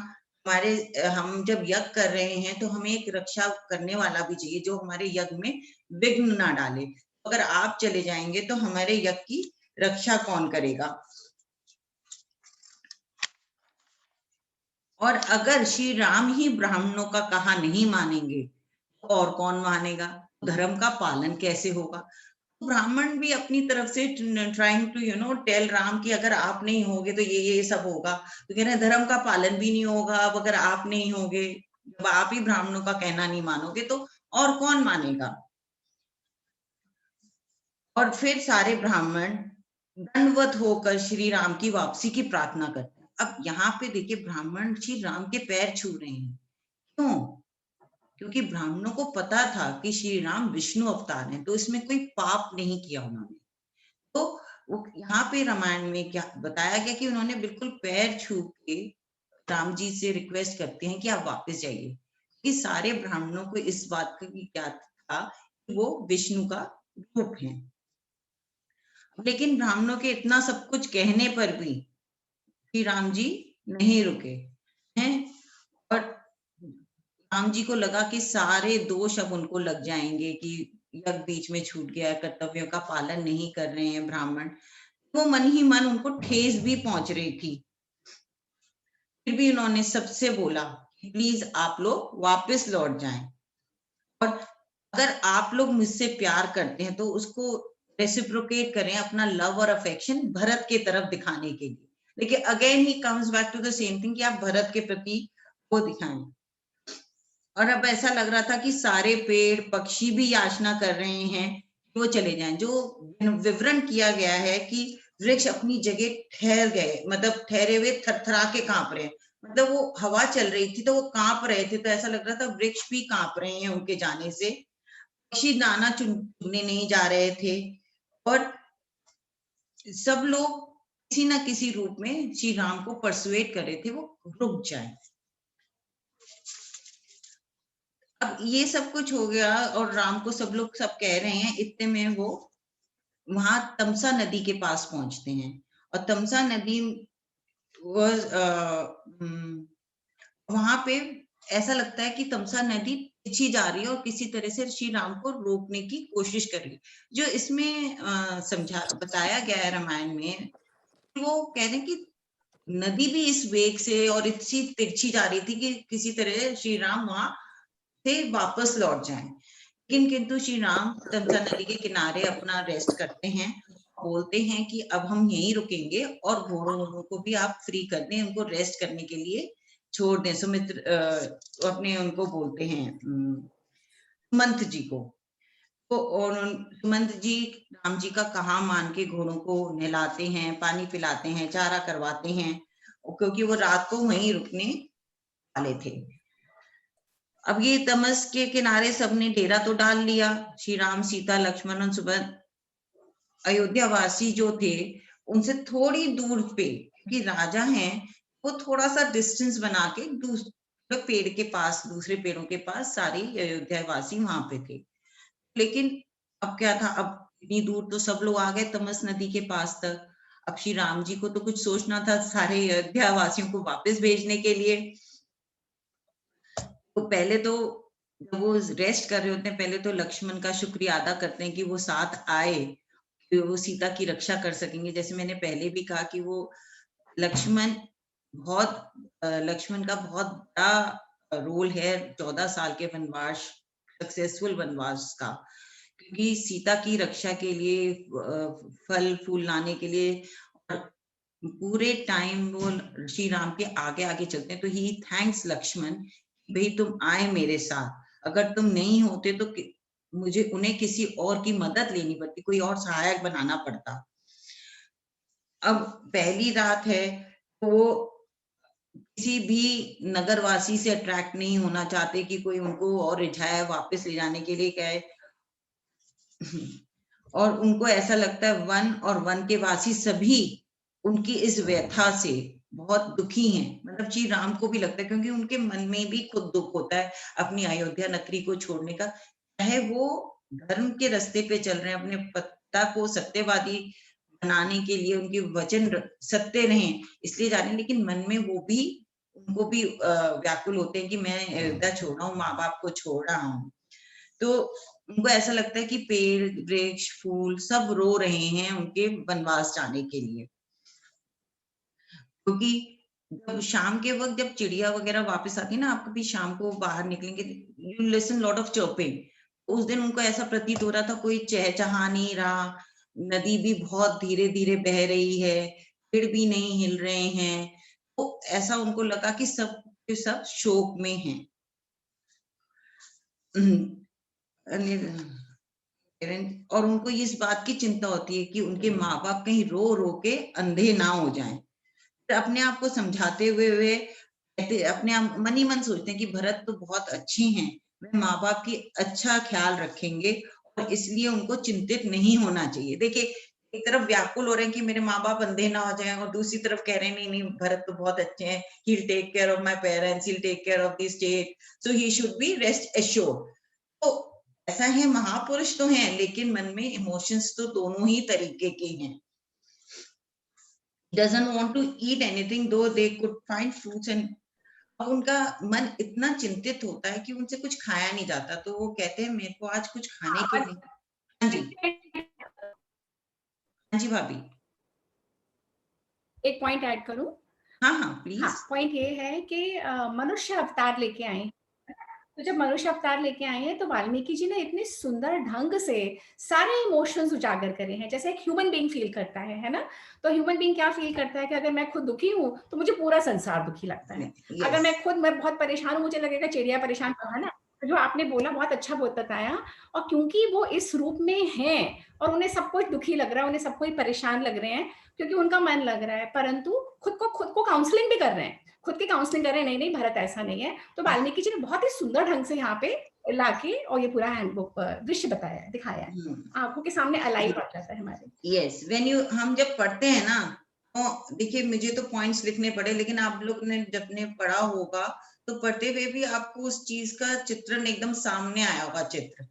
हम जब यज्ञ कर रहे हैं तो हमें एक रक्षा करने वाला भी चाहिए जो हमारे यज्ञ में विघ्न ना डाले। अगर आप चले जाएंगे तो हमारे यज्ञ की रक्षा कौन करेगा? और अगर श्री राम ही ब्राह्मणों का कहा नहीं मानेंगे तो और कौन मानेगा? धर्म का पालन कैसे होगा? ब्राह्मण भी अपनी तरफ से ट्राइंग टू टेल राम कि अगर आप नहीं होगे तो ये सब होगा। तो कह रहे हैं धर्म का पालन भी नहीं होगा। अब अगर आप नहीं होगे, जब आप ही ब्राह्मणों का कहना नहीं मानोगे तो और कौन मानेगा? और फिर सारे ब्राह्मण दंडवत होकर श्री राम की वापसी की प्रार्थना करते हैं। अब यहाँ पे देखिए ब्राह्मण श्री राम के पैर छू रहे हैं। क्यों? क्योंकि ब्राह्मणों को पता था कि श्री राम विष्णु अवतार हैं, तो इसमें कोई पाप नहीं किया उन्होंने। तो वो यहाँ पे रामायण में क्या बताया गया कि उन्होंने बिल्कुल पैर छू के राम जी से रिक्वेस्ट करते हैं कि आप वापस जाइए, कि सारे ब्राह्मणों को इस बात का क्या था कि वो विष्णु का रूप है। लेकिन ब्राह्मणों के इतना सब कुछ कहने पर भी श्री राम जी नहीं रुके हैं, और राम जी को लगा कि सारे दोष अब उनको लग जाएंगे कि यज्ञ बीच में छूट गया, कर्तव्यों का पालन नहीं कर रहे हैं ब्राह्मण। वो मन ही मन उनको ठेस भी पहुंच रही थी। फिर भी उन्होंने सबसे बोला कि प्लीज आप लोग वापस लौट जाएं, और अगर आप लोग मुझसे प्यार करते हैं तो उसको रेसिप्रोकेट करें, अपना लव और अफेक्शन भरत के तरफ दिखाने के लिए। लेकिन again he comes back to the same thing कि आप भरत के प्रति वो दिखाएं। और अब ऐसा लग रहा था कि सारे पेड़ पक्षी भी याचना कर रहे हैं कि वो चले जाएं। जो विवरण किया गया है कि वृक्ष अपनी जगह ठहर गए, मतलब ठहरे हुए थरथरा के कांप रहे हैं, मतलब वो हवा चल रही थी तो वो कांप रहे थे, तो ऐसा लग रहा था वृक्ष भी कांप रहे हैं उनके जाने से। पक्षी दाना चुनने नहीं जा रहे थे, और सब लोग किसी ना किसी रूप में श्री राम को परसुएट कर रहे थे वो रुक जाए। अब ये सब कुछ हो गया और राम को सब लोग सब कह रहे हैं, इतने में वो वहां तमसा नदी के पास पहुंचते हैं। और तमसा नदी वहां पे ऐसा लगता है कि तमसा नदी पीछे जा रही है और किसी तरह से श्री राम को रोकने की कोशिश कर रही है। जो इसमें बताया गया है रामायण में, वो कह रहे हैं कि नदी भी इस वेग से और इतनी तिरछी जा रही थी कि किसी तरह श्री राम वहां से वापस लौट जाएं। लेकिन किंतु श्री राम तमसा नदी के किनारे अपना रेस्ट करते हैं, बोलते हैं कि अब हम यहीं रुकेंगे और घोड़ों को भी आप फ्री कर दें, उनको रेस्ट करने के लिए छोड़ दें। सुमित्र अपने उनको बोलते हैं सुमंत जी को। तो और सुमंत जी राम जी का कहा मान के घोड़ों को नहलाते हैं, पानी पिलाते हैं, चारा करवाते हैं, क्योंकि वो रात को वहीं रुकने वाले थे। अब ये तमस के किनारे सबने डेरा तो डाल लिया, श्री राम, सीता, लक्ष्मण और सुभद्रा। अयोध्या वासी जो थे उनसे थोड़ी दूर पे, क्योंकि राजा हैं, वो थोड़ा सा डिस्टेंस बना के दूसरे पेड़ के पास, दूसरे पेड़ों के पास सारे अयोध्या वासी वहां पे थे। लेकिन अब क्या था, अब इतनी दूर तो सब लोग आ गए तमस नदी के पास तक। अब श्री राम जी को तो कुछ सोचना था सारे अयोध्या वासियों को वापस भेजने के लिए। तो पहले तो जब वो रेस्ट कर रहे होते हैं, पहले तो लक्ष्मण का शुक्रिया अदा करते हैं कि वो साथ आए, कि वो सीता की रक्षा कर सकेंगे। जैसे मैंने पहले भी कहा कि वो लक्ष्मण का बहुत बड़ा रोल है 14 साल के वनवास, सक्सेसफुल वनवास का, क्योंकि सीता की रक्षा के लिए, फल फूल लाने के लिए पूरे टाइम वो श्री राम के आगे आगे चलते हैं। तो ही थैंक्स लक्ष्मण, भाई तुम आए मेरे साथ, अगर तुम नहीं होते तो मुझे उन्हें किसी और की मदद लेनी पड़ती, कोई और सहायक बनाना पड़ता। अब पहली रात है तो वो किसी भी नगरवासी से अट्रैक्ट नहीं होना चाहते कि कोई उनको और रिझाए वापस ले जाने के लिए कहे। और उनको ऐसा लगता है वन और वन के वासी सभी उनकी इस व्यथा से बहुत दुखी हैं। मतलब श्री राम को भी लगता है, क्योंकि उनके मन में भी खुद दुख होता है अपनी अयोध्या नगरी को छोड़ने का। चाहे वो धर्म के रास्ते पे चल रहे हैं, अपने पिता को सत्यवादी बनाने के लिए उनके वचन सत्य रहें इसलिए जा रहे हैं, लेकिन मन में वो भी, उनको भी व्याकुल होते हैं कि मैं अयोध्या छोड़ रहा हूँ, माँ बाप को छोड़ रहा हूँ। तो उनको ऐसा लगता है कि पेड़, वृक्ष, फूल सब रो रहे हैं उनके वनवास जाने के लिए। क्योंकि जब शाम के वक्त जब चिड़िया वगैरह वापस आती है ना, आप कभी शाम को बाहर निकलेंगे, you listen lot of chirping. उस दिन उनको ऐसा प्रतीत हो रहा था कोई चहचहा नहीं रहा, नदी भी बहुत धीरे धीरे बह रही है, पेड़ भी नहीं हिल रहे हैं। तो ऐसा उनको लगा कि सब के सब शोक में हैं। और उनको इस बात की चिंता होती है कि उनके माँ बाप कहीं रो रो के अंधे ना हो जाएं। अपने आप को समझाते हुए वे अपने आप मन ही मन सोचते हैं कि भरत तो बहुत अच्छे हैं, वे माँ बाप की अच्छा ख्याल रखेंगे और इसलिए उनको चिंतित नहीं होना चाहिए। देखिए, एक तरफ व्याकुल हो रहे हैं कि मेरे माँ बाप अंधे ना हो जाएं, और दूसरी तरफ कह रहे हैं नहीं नहीं भरत तो बहुत अच्छे हैं, he will take care of my parents, he will take care of the state, so he should be rest assured. तो ऐसा है, महापुरुष तो हैं, लेकिन मन में इमोशंस तो दोनों ही तरीके के हैं। Doesn't want to eat anything though they could find fruits and अब उनका मन इतना चिंतित होता है कि उनसे कुछ खाया नहीं जाता, तो वो कहते हैं मेरे को आज कुछ खाने को नहीं। हाँ जी, हाँ जी भाभी, एक पॉइंट ऐड करूं? हाँ हाँ प्लीज। हाँ, पॉइंट ये है कि मनुष्य अवतार लेके आए। तो जब मनुष्य अवतार लेके आए हैं तो वाल्मीकि जी ने इतने सुंदर ढंग से सारे इमोशंस उजागर करे हैं, जैसे एक ह्यूमन बीइंग फील करता है ना। तो ह्यूमन बीइंग क्या फील करता है कि अगर मैं खुद दुखी हूँ तो मुझे पूरा संसार दुखी लगता है। yes. अगर मैं बहुत परेशान हूँ, मुझे लगेगा चिड़िया परेशान कहा ना। तो जो आपने बोला बहुत अच्छा बताया। और क्योंकि वो इस रूप में है और उन्हें सब कुछ दुखी लग रहा है, उन्हें सब कोई परेशान लग रहे हैं क्योंकि उनका मन लग रहा है, परंतु खुद को काउंसलिंग भी कर रहे हैं, खुद की काउंसलिंग कर रहे हैं, नहीं नहीं भरत ऐसा नहीं है। तो वाल्मीकि जी ने बहुत ही सुंदर ढंग से यहाँ पे लाके और ये पूरा हैंडबुक दृश्य बताया, दिखाया है, आंखों के सामने अलाइव आ जाता है हमारे। यस, व्हेन यू, हम जब पढ़ते हैं ना, तो देखिए मुझे तो पॉइंट्स लिखने पड़े, लेकिन आप लोग ने जब ने पढ़ा होगा तो पढ़ते हुए भी आपको उस चीज का चित्रण एकदम सामने आया होगा। चित्र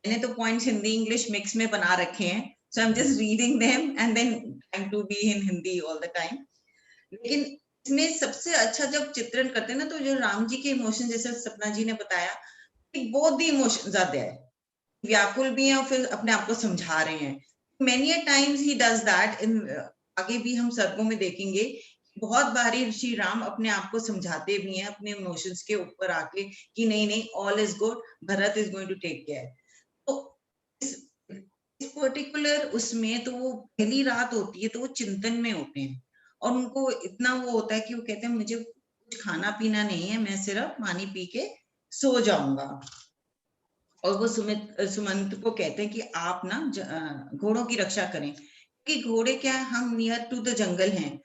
मैंने तो पॉइंट्स हिंदी इंग्लिश मिक्स में बना रखे हैं, so I am just reading them and then trying to be in Hindi all the time. लेकिन इसमें सबसे अच्छा जब चित्रण करते हैं ना, तो जो राम जी के इमोशन, जैसे सपना जी ने बताया, both the emotions are there, व्याकुल भी हैं और फिर अपने आप को समझा रहे हैं। Many a times he does that in आगे भी हम सर्गों में देखेंगे, बहुत बारी श्री राम अपने आप को समझाते भी हैं अपने इमोशंस के ऊपर आके कि नहीं नहीं, all is good, Bharat is going to take care. तो इस पर्टिकुलर उसमें तो वो पहली रात होती है तो वो चिंतन में होते हैं और उनको इतना वो होता है कि वो कहते हैं मुझे कुछ खाना पीना नहीं है, मैं सिर्फ पानी पी के सो जाऊंगा। और वो सुमंत को कहते हैं कि आप ना घोड़ों की रक्षा करें, कि घोड़े क्या है, हम नियर टू द जंगल हैं,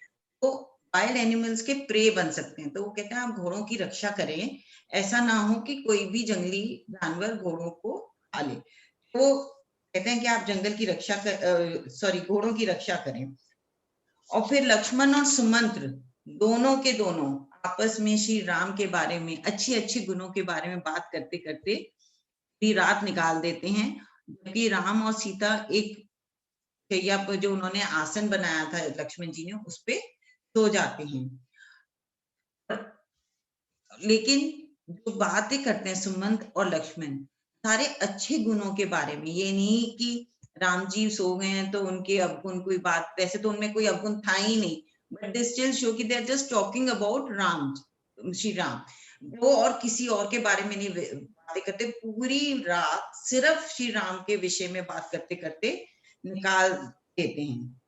तो वाइल्ड एनिमल्स के प्रे बन सकते हैं। तो वो कहते हैं आप घोड़ों की रक्षा करें, ऐसा ना हो कि कोई भी जंगली जानवर घोड़ों को खा ले। तो कहते हैं कि आप जंगल की रक्षा घोड़ों की रक्षा करें। और फिर लक्ष्मण और सुमंत्र दोनों के दोनों आपस में श्री राम के बारे में, अच्छी अच्छी गुणों के बारे में बात करते करते पूरी रात निकाल देते हैं। जबकि राम और सीता एक शैया पर जो उन्होंने आसन बनाया था लक्ष्मण जी ने, उस पे सो जाते हैं। लेकिन जो बातें करते हैं सुमंत और लक्ष्मण सारे अच्छे गुणों के बारे में, ये नहीं कि राम जी सो गए हैं तो उनके अवगुण कोई बात, वैसे तो उनमें कोई अवगुण था ही नहीं, बट दे स्टिल शो कि they are just talking about Ram, Shri Ram. वो और किसी और के बारे में नहीं बातें करते, पूरी रात सिर्फ श्री राम के विषय में बात करते करते निकाल देते हैं।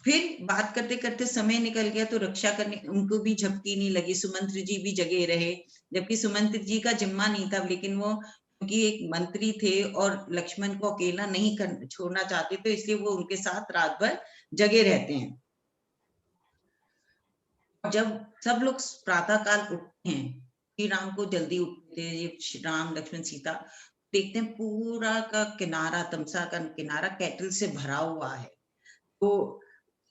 फिर बात करते करते समय निकल गया तो रक्षा करने उनको भी झपकी नहीं लगी, सुमंत्र जी भी जगे रहे, जबकि सुमंत्र जी का जिम्मा नहीं था, लेकिन वो क्योंकि एक मंत्री थे और लक्ष्मण को अकेला नहीं छोड़ना चाहते, तो इसलिए वो उनके साथ रात भर जगे रहते हैं। जब सब लोग प्रातः काल उठते हैं, श्री राम को जल्दी उठते हैं, राम लक्ष्मण सीता देखते हैं पूरा का किनारा, तमसा का किनारा कैटल से भरा हुआ है। तो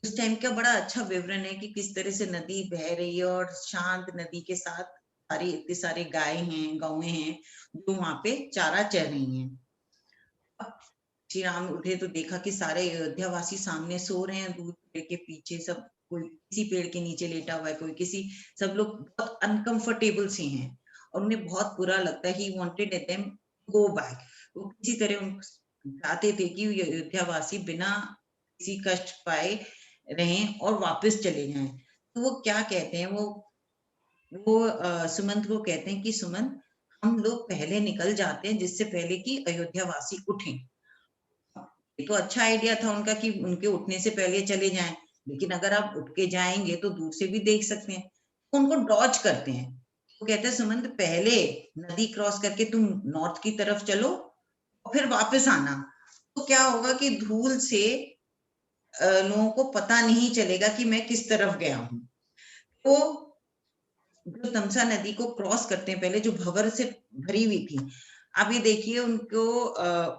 उस टाइम का बड़ा अच्छा विवरण है कि किस तरह से नदी बह रही है और शांत नदी के साथ सारे इतने सारे गाय हैं, गौएं हैं जो वहां पे चारा चर रही हैं। श्री राम उठे तो देखा कि सारे अयोध्यावासी सामने सो रहे हैं, दूर पेड़ के पीछे सब, कोई किसी पेड़ के नीचे लेटा हुआ है, कोई किसी, सब लोग बहुत अनकंफर्टेबल से हैं और उन्हें बहुत बुरा लगता है। He wanted them go back, वो किसी तरह उन चाहते थे कि अयोध्यावासी बिना किसी कष्ट पाए रहें और वापस चले जाएं। तो वो क्या कहते हैं, वो सुमंत को कहते हैं कि सुमंत, हम लोग पहले निकल जाते हैं जिससे पहले कि अयोध्यावासी उठें। ये तो अच्छा आइडिया था उनका कि उनके उठने से पहले चले जाएं, लेकिन अगर आप उठ के जाएंगे तो दूर से भी देख सकते हैं, तो उनको डॉज करते हैं। तो कहते हैं सुमंत, पहले नदी क्रॉस करके तुम नॉर्थ की तरफ चलो और फिर वापस आना, तो क्या होगा कि धूल से लोगों को पता नहीं चलेगा कि मैं किस तरफ गया हूं। तो जो तमसा नदी को क्रॉस करते हैं, पहले जो भंवर से भरी हुई थी, आप ये देखिए उनको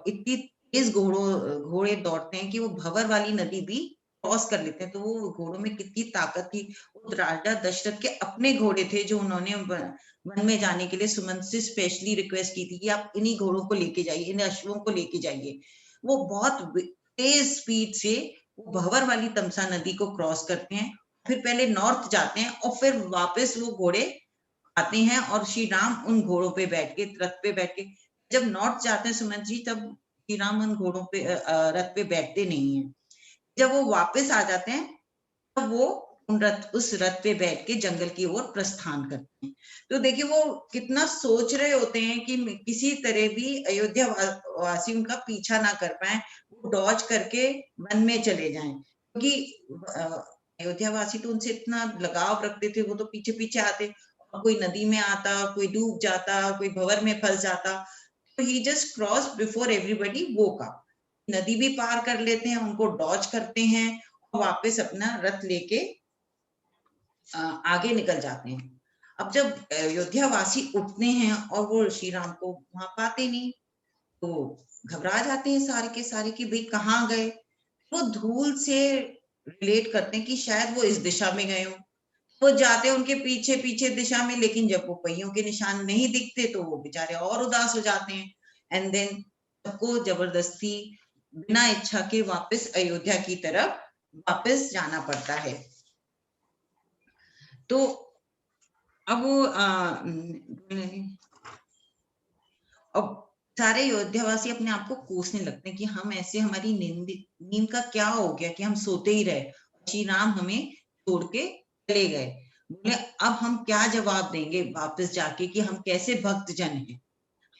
इतनी तेज घोड़े दौड़ते हैं कि वो भंवर वाली नदी भी क्रॉस कर लेते हैं। तो वो घोड़ों में कितनी ताकत थी। वो राजा दशरथ के अपने घोड़े थे जो उन्होंने वन में जाने के लिए सुमंत से स्पेशली रिक्वेस्ट की थी कि आप इन्हीं घोड़ों को लेके जाइए, इन अश्वों को लेके जाइए। वो बहुत तेज स्पीड से वो भंवर वाली तमसा नदी को क्रॉस करते हैं, फिर पहले नॉर्थ जाते हैं और फिर वापस वो घोड़े आते हैं और श्री राम उन घोड़ों पे बैठ के, रथ पे बैठ के, जब नॉर्थ जाते हैं सुमंत जी, तब श्री राम उन घोड़ों पे रथ पे बैठते नहीं है। जब वो वापस आ जाते हैं तब वो उस रथ पे बैठ के जंगल की ओर प्रस्थान करते हैं। तो देखिए वो कितना सोच रहे होते हैं कि किसी तरह भी अयोध्या वासी उनका पीछा ना कर पाए, वो डॉज करके वन में चले जाएं, क्योंकि अयोध्या वासी तो उनसे इतना लगाव रखते थे, वो तो पीछे पीछे आते, और कोई नदी में आता, कोई डूब जाता, कोई भंवर में फंस जाता। तो he just cross before everybody woke up, नदी भी पार कर लेते हैं, उनको डॉज करते हैं और वापस अपना रथ लेके आगे निकल जाते हैं। अब जब अयोध्या वासी उठते हैं और वो श्री राम को वहां पाते नहीं, तो घबरा जाते हैं सारे के सारे कि भाई कहाँ गए। वो धूल से रिलेट करते हैं कि शायद वो इस दिशा में गए हो, वो जाते हैं उनके पीछे पीछे दिशा में, लेकिन जब वो पहियों के निशान नहीं दिखते तो वो बेचारे और उदास हो जाते हैं। एंड देन सबको जबरदस्ती बिना इच्छा के वापस अयोध्या की तरफ वापस जाना पड़ता है। तो अब अब सारे अयोध्यावासी अपने आप को कोसने लगते हैं कि हम ऐसे, हमारी नींद का क्या हो गया कि हम सोते ही रहे, श्री राम हमें छोड़ के चले गए। बोले अब हम क्या जवाब देंगे वापस जाके कि हम कैसे भक्त जन हैं,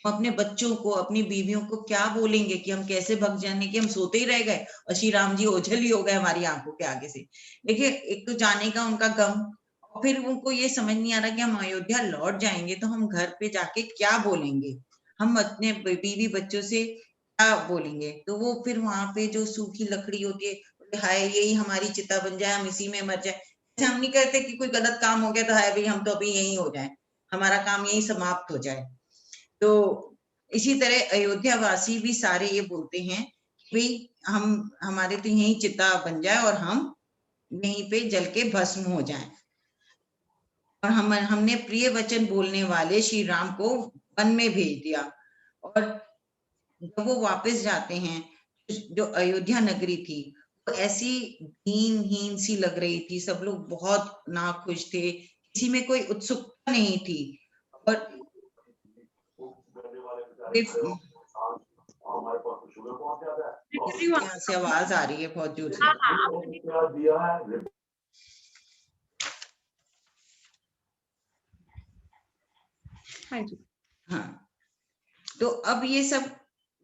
हम अपने बच्चों को, अपनी बीवियों को क्या बोलेंगे कि हम कैसे भक्त जन हैं, कि हम सोते ही रह गए और श्री राम जी ओझल ही हो गए हमारी आंखों के आगे से। देखिए, एक तो जाने का उनका गम, और फिर उनको ये समझ नहीं आ रहा कि हम अयोध्या लौट जाएंगे तो हम घर पे जाके क्या बोलेंगे, हम अपने बीवी बच्चों से क्या बोलेंगे। तो वो फिर वहां पे जो सूखी लकड़ी होती है, हाय यही हमारी चिता बन जाए, हम इसी में मर जाए। ऐसे हम नहीं कहते कि कोई गलत काम हो गया तो हाय भाई हम तो अभी यही हो जाए, हमारा काम यही समाप्त हो जाए। तो इसी तरह अयोध्या वासी भी सारे ये बोलते हैं कि भाई हमारे तो यही चिता बन जाए और हम यहीं पे जल के भस्म हो जाएं। और हमने प्रिय वचन बोलने वाले श्री राम को वन में भेज दिया। और जब वो वापस जाते हैं, जो अयोध्या नगरी थी वो ऐसी दीनहीन सी लग रही थी, सब लोग बहुत नाखुश थे, किसी में कोई उत्सुकता नहीं थी। और यहाँ से आवाज आ रही है बहुत जोर से। हाँ जी। हाँ, तो अब ये सब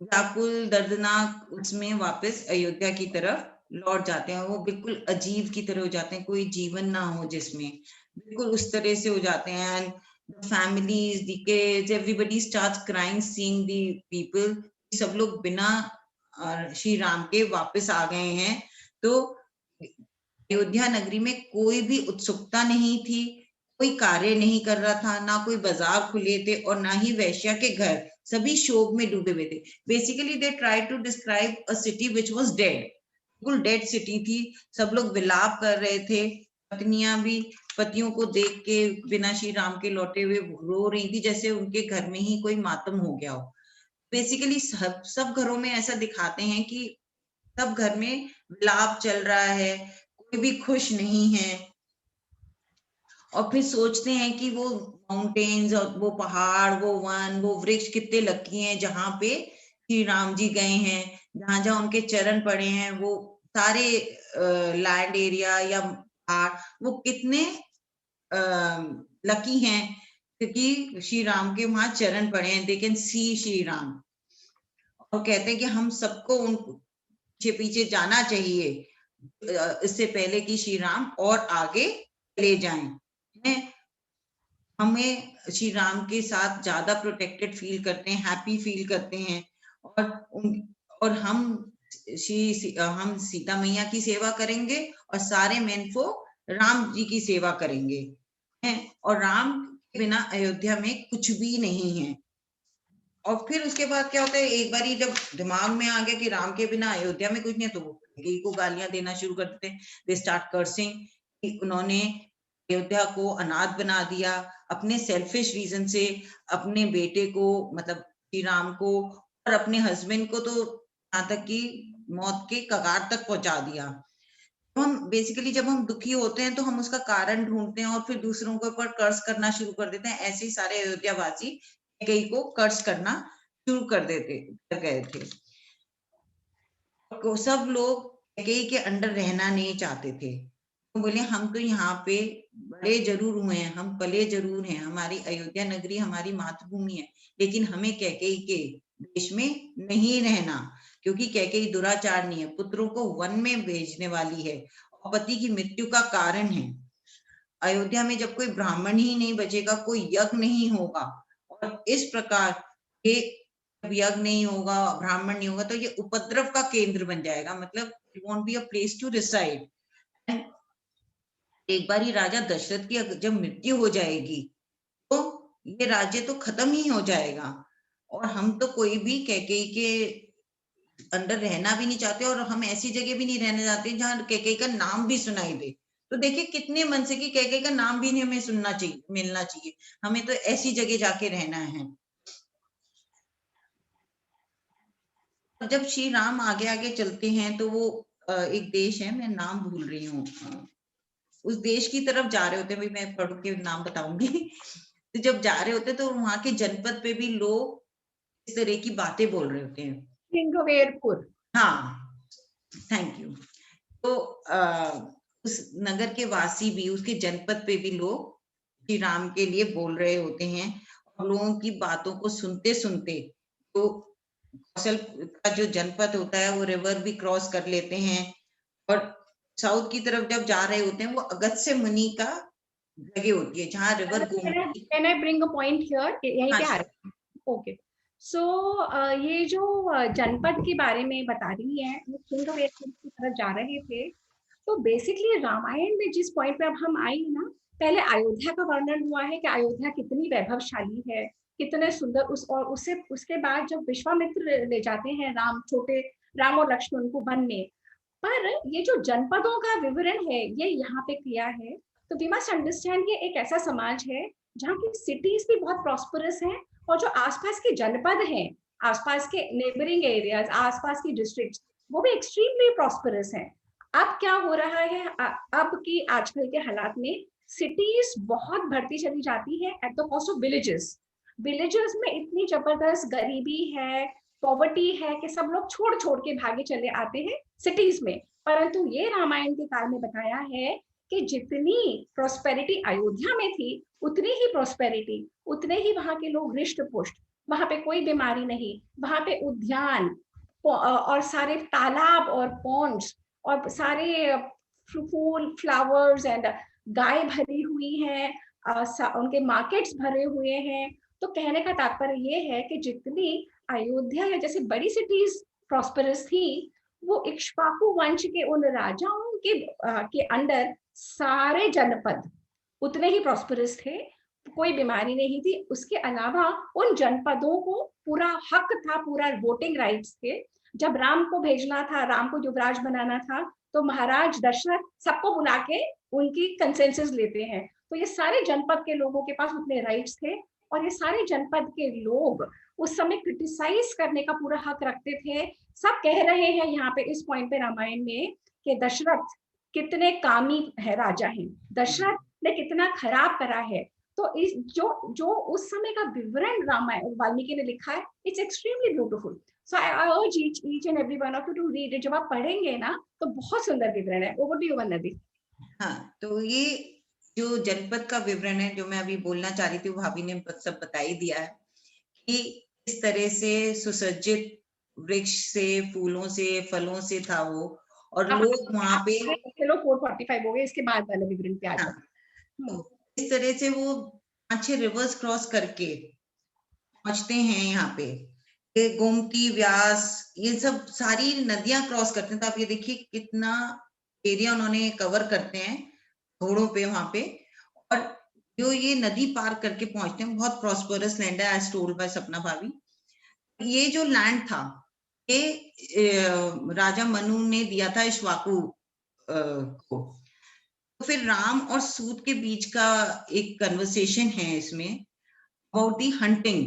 व्याकुल दर्दनाक उसमें वापस अयोध्या की तरफ लौट जाते हैं। वो बिल्कुल अजीब की तरह हो जाते हैं, कोई जीवन ना हो जिसमें, बिल्कुल उस तरह से हो जाते हैं। And families, the kids, everybody starts crying seeing the people, सब लोग बिना श्री राम के वापस आ गए हैं। तो अयोध्या नगरी में कोई भी उत्सुकता नहीं थी, कोई कार्य नहीं कर रहा था, ना कोई बाजार खुले थे और ना ही वैश्या के घर, सभी शोक में डूबे हुए थे। Basically they try to describe a city which was dead, बिल्कुल डेड सिटी थी। सब लोग विलाप कर रहे थे, पत्नियां भी पतियों को देख के बिना श्री राम के लौटे हुए रो रही थी, जैसे उनके घर में ही कोई मातम हो गया हो। बेसिकली सब घरों में ऐसा दिखाते हैं कि सब घर में विलाप चल रहा है, कोई भी खुश नहीं है। और फिर सोचते हैं कि वो माउंटेन्स और वो पहाड़, वो वन, वो वृक्ष कितने लकी हैं जहां पे श्री राम जी गए हैं, जहां जहां उनके चरण पड़े हैं, वो सारे लैंड एरिया या पहाड़, वो कितने लकी हैं क्योंकि श्री राम के वहां चरण पड़े हैं, they can see Shri Ram. और कहते हैं कि हम सबको उन पीछे पीछे जाना चाहिए इससे पहले कि श्री राम और आगे चले जाएं। हमें श्री राम के साथ ज्यादा प्रोटेक्टेड फील करते हैं, हैप्पी फील करते हैं। और हम सीता मैया की सेवा करेंगे और सारे मेन को राम जी की सेवा करेंगे। और राम के बिना अयोध्या में कुछ भी नहीं है। और फिर उसके बाद क्या होता है, एक बारी जब दिमाग में आ गया कि राम के बिना अयोध्या में कुछ नहीं है, तो वो कैकेयी को गालियां देना शुरू कर देते हैं। दे स्टार्ट कर्सिंग कि उन्होंने अयोध्या को अनाथ बना दिया अपने सेल्फिश रीजन से, अपने बेटे को मतलब श्री राम को और अपने हस्बैंड को तो यहाँ तक कि मौत के कगार तक पहुंचा दिया। तो हम बेसिकली जब हम दुखी होते हैं तो हम उसका कारण ढूंढते हैं और फिर दूसरों के ऊपर कर्ज करना शुरू कर देते हैं। ऐसे ही सारे अयोध्यावासी कैकेयी को कर्ज करना शुरू कर गए थे। तो सब लोग कैकेयी के अंडर रहना नहीं चाहते थे। तो बोले हम तो यहाँ पे बड़े जरूर हुए हैं, हम पले जरूर हैं, हमारी अयोध्या नगरी हमारी मातृभूमि है, लेकिन हमें कैकेयी के देश में नहीं रहना, क्योंकि कैकेयी दुराचारणी है, पुत्रों को वन में भेजने वाली है और पति की मृत्यु का कारण है। अयोध्या में जब कोई ब्राह्मण ही नहीं बचेगा, कोई यज्ञ नहीं होगा, और इस प्रकार ये यज्ञ नहीं होगा, ब्राह्मण नहीं होगा, तो ये उपद्रव का केंद्र बन जाएगा, मतलब it won't be a place to reside. एक बार ही राजा दशरथ की जब मृत्यु हो जाएगी तो ये राज्य तो खत्म ही हो जाएगा, और हम तो कोई भी कैकेयी के अंदर रहना भी नहीं चाहते, और हम ऐसी जगह भी नहीं रहना चाहते जहां कैकेयी का नाम भी सुनाई दे। तो देखिए कितने मन से कि कैकेयी का नाम भी नहीं हमें सुनना चाहिए, मिलना चाहिए, हमें तो ऐसी जगह जाके रहना है। जब श्री राम आगे आगे चलते हैं तो वो एक देश है, मैं नाम भूल रही हूँ, उस देश की तरफ जा रहे होते हैं, मैं पढ़ के नाम बताऊंगी। तो जब जा रहे होते तो वहां के जनपद पे भी लोग इस तरह की बातें बोल रहे होते हैं। श्रृंगवेरपुर। हाँ, थैंक यू। तो उस नगर के वासी भी, उसके जनपद पे भी लोग श्री राम के लिए बोल रहे होते हैं, और लोगों की बातों को सुनते सुनते तो कौशल का जो जनपद होता है वो रिवर भी क्रॉस कर लेते हैं, और साउथ की तरफ जब जा रहे होते हैं वो अगस्त्य मुनि का जगह होती है जहाँ river Gomti. Can I bring a point here, यहीं हाँ पे आ sure. रहा है। ओके, सो ये जो जनपद के बारे में बता रही है, वो सिंह की तरफ जा रहे थे। तो बेसिकली रामायण में जिस पॉइंट पे अब हम आई ना, पहले अयोध्या का वर्णन हुआ है कि अयोध्या कितनी वैभवशाली है, कितने सुंदर, उस और उससे उसके बाद जब विश्वामित्र ले जाते हैं छोटे राम और लक्ष्मण को वन में, पर ये जो जनपदों का विवरण है ये यहाँ पे किया है। तो वी मस्ट अंडरस्टैंड ये एक ऐसा समाज है जहाँ की सिटीज भी बहुत प्रॉस्परस हैं, और जो आसपास के जनपद हैं, आसपास के नेबरिंग एरियाज, आसपास की डिस्ट्रिक्ट्स, वो भी एक्सट्रीमली प्रॉस्परस हैं। अब क्या हो रहा है, अब की आजकल के हालात में सिटीज बहुत बढ़ती चली जाती है at the cost of villages. Villages में इतनी जबरदस्त गरीबी है, पॉवर्टी है कि सब लोग छोड़ छोड़ के भागे चले आते हैं सिटीज में। परंतु ये रामायण के काल में बताया है कि जितनी प्रोस्पेरिटी अयोध्या में थी, उतनी ही प्रोस्पेरिटी, उतने ही वहां के लोग हृष्ट पुष्ट, वहां पे कोई बीमारी नहीं, वहां पे उद्यान और सारे तालाब और पॉन्ड्स और सारे फूल फ्लावर्स एंड गाय भरी हुई है, उनके मार्केट्स भरे हुए हैं। तो कहने का तात्पर्य ये है कि जितनी अयोध्या या जैसे बड़ी सिटीज प्रॉस्परस थी, वो इक्ष्वाकु वंश के उन राजाओं के अंडर सारे जनपद उतने ही प्रॉस्परस थे, कोई बीमारी नहीं थी। उसके अलावा उन जनपदों को पूरा हक था, पूरा वोटिंग राइट्स थे। जब राम को भेजना था, राम को युवराज बनाना था, तो महाराज दशरथ सबको बुला के उनकी कंसेंसस लेते हैं। तो ये सारे जनपद के लोगों के पास उतने राइट्स थे, और ये सारे जनपद के लोग उस समय क्रिटिसाइज करने का पूरा हक रखते थे। सब कह रहे हैं यहाँ पे इस पॉइंट पे रामायण में कि दशरथ कितने कामी है राजा हैं, दशरथ ने कितना खराब करा है। तो इस जो जो उस समय का विवरण रामायण वाल्मीकि ने लिखा है, it's extremely beautiful. So I urge each and every one of you to read it. जब आप पढ़ेंगे ना तो बहुत सुंदर विवरण है। Over to you Vandana. हाँ, तो ये जो जनपद का विवरण है जो मैं अभी बोलना चाह रही थी, वो भाभी ने सब बता ही दिया है कि इस तरह से सुसज्जित वृक्ष से, फूलों से, फलों से था वो, और लोग वहां पे, चलो 4:45 हो गए, इसके बाद वाले विवरण पे आ जाओ। तो इस तरह से वो 5-6 रिवर्स क्रॉस करके पहुंचते हैं यहाँ पे। ये गोमती, व्यास, ये सब सारी नदियां क्रॉस करते हैं। तो आप ये देखिए कितना एरिया उन्होंने कवर करते हैं घोड़ों पे वहां पे। और जो ये नदी पार करके पहुंचते हैं, बहुत प्रॉस्परस लैंड है, एज टोल्ड बाय सपना भाभी। ये जो लैंड था, ये राजा मनु ने दिया था इक्ष्वाकु को। तो फिर राम और सूत के बीच का एक कन्वर्सेशन है इसमें अबाउट दी हंटिंग,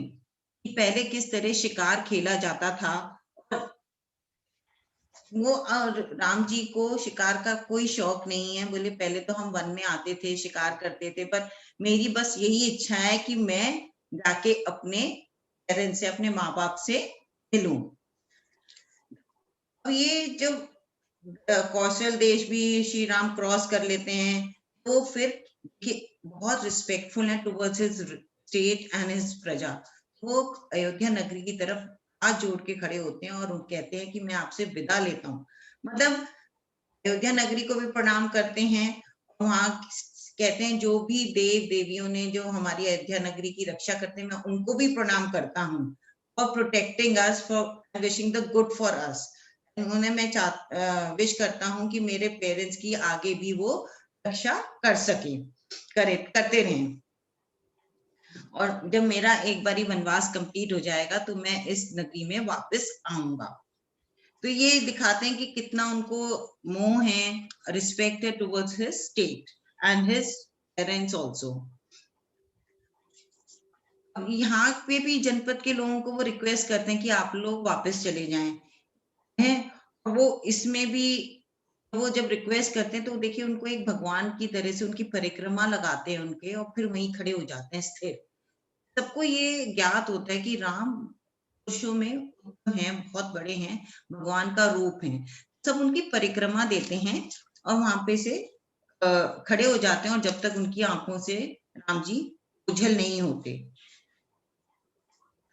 पहले किस तरह शिकार खेला जाता था। वो राम जी को शिकार का कोई शौक नहीं है, बोले पहले तो हम वन में आते थे, शिकार करते थे, पर मेरी बस यही इच्छा है कि मैं जाके अपने पेरेंट्स से, अपने माँ बाप से मिलूं। अब ये जब कौशल देश भी श्री राम क्रॉस कर लेते हैं, तो फिर बहुत रिस्पेक्टफुल है towards his state and his प्रजा। वो अयोध्या नगरी की तरफ हाथ जोड़ के खड़े होते हैं और कहते हैं कि मैं आपसे विदा लेता हूँ। मतलब अयोध्या नगरी को भी प्रणाम करते हैं। वहां कहते हैं जो भी देव देवियों ने जो हमारी अयोध्या नगरी की रक्षा करते हैं, मैं उनको भी प्रणाम करता हूँ, for protecting us, for wishing the good for us. उन्होंने मैं विश करता हूँ कि मेरे पेरेंट्स की आगे भी वो रक्षा कर सके, करते रहें। और जब मेरा एक बारी वनवास कंप्लीट हो जाएगा तो मैं इस नगरी में वापस आऊंगा। तो ये दिखाते हैं कि कितना उनको मोह है, रिस्पेक्ट है towards his state and his parents also. यहाँ पे भी जनपद के लोगों को वो रिक्वेस्ट करते हैं कि आप लोग वापस चले जाएं, हैं। वो इसमें भी वो जब रिक्वेस्ट करते हैं तो देखिए उनको एक भगवान की तरह से उनकी परिक्रमा लगाते हैं उनके, और फिर वहीं खड़े हो जाते हैं स्थिर। सबको ये ज्ञात होता है कि राम पुरुषों में हैं, बहुत बड़े हैं, भगवान का रूप है। सब उनकी परिक्रमा देते हैं और वहां पे से खड़े हो जाते हैं और जब तक उनकी आंखों से राम जी ओझल नहीं होते।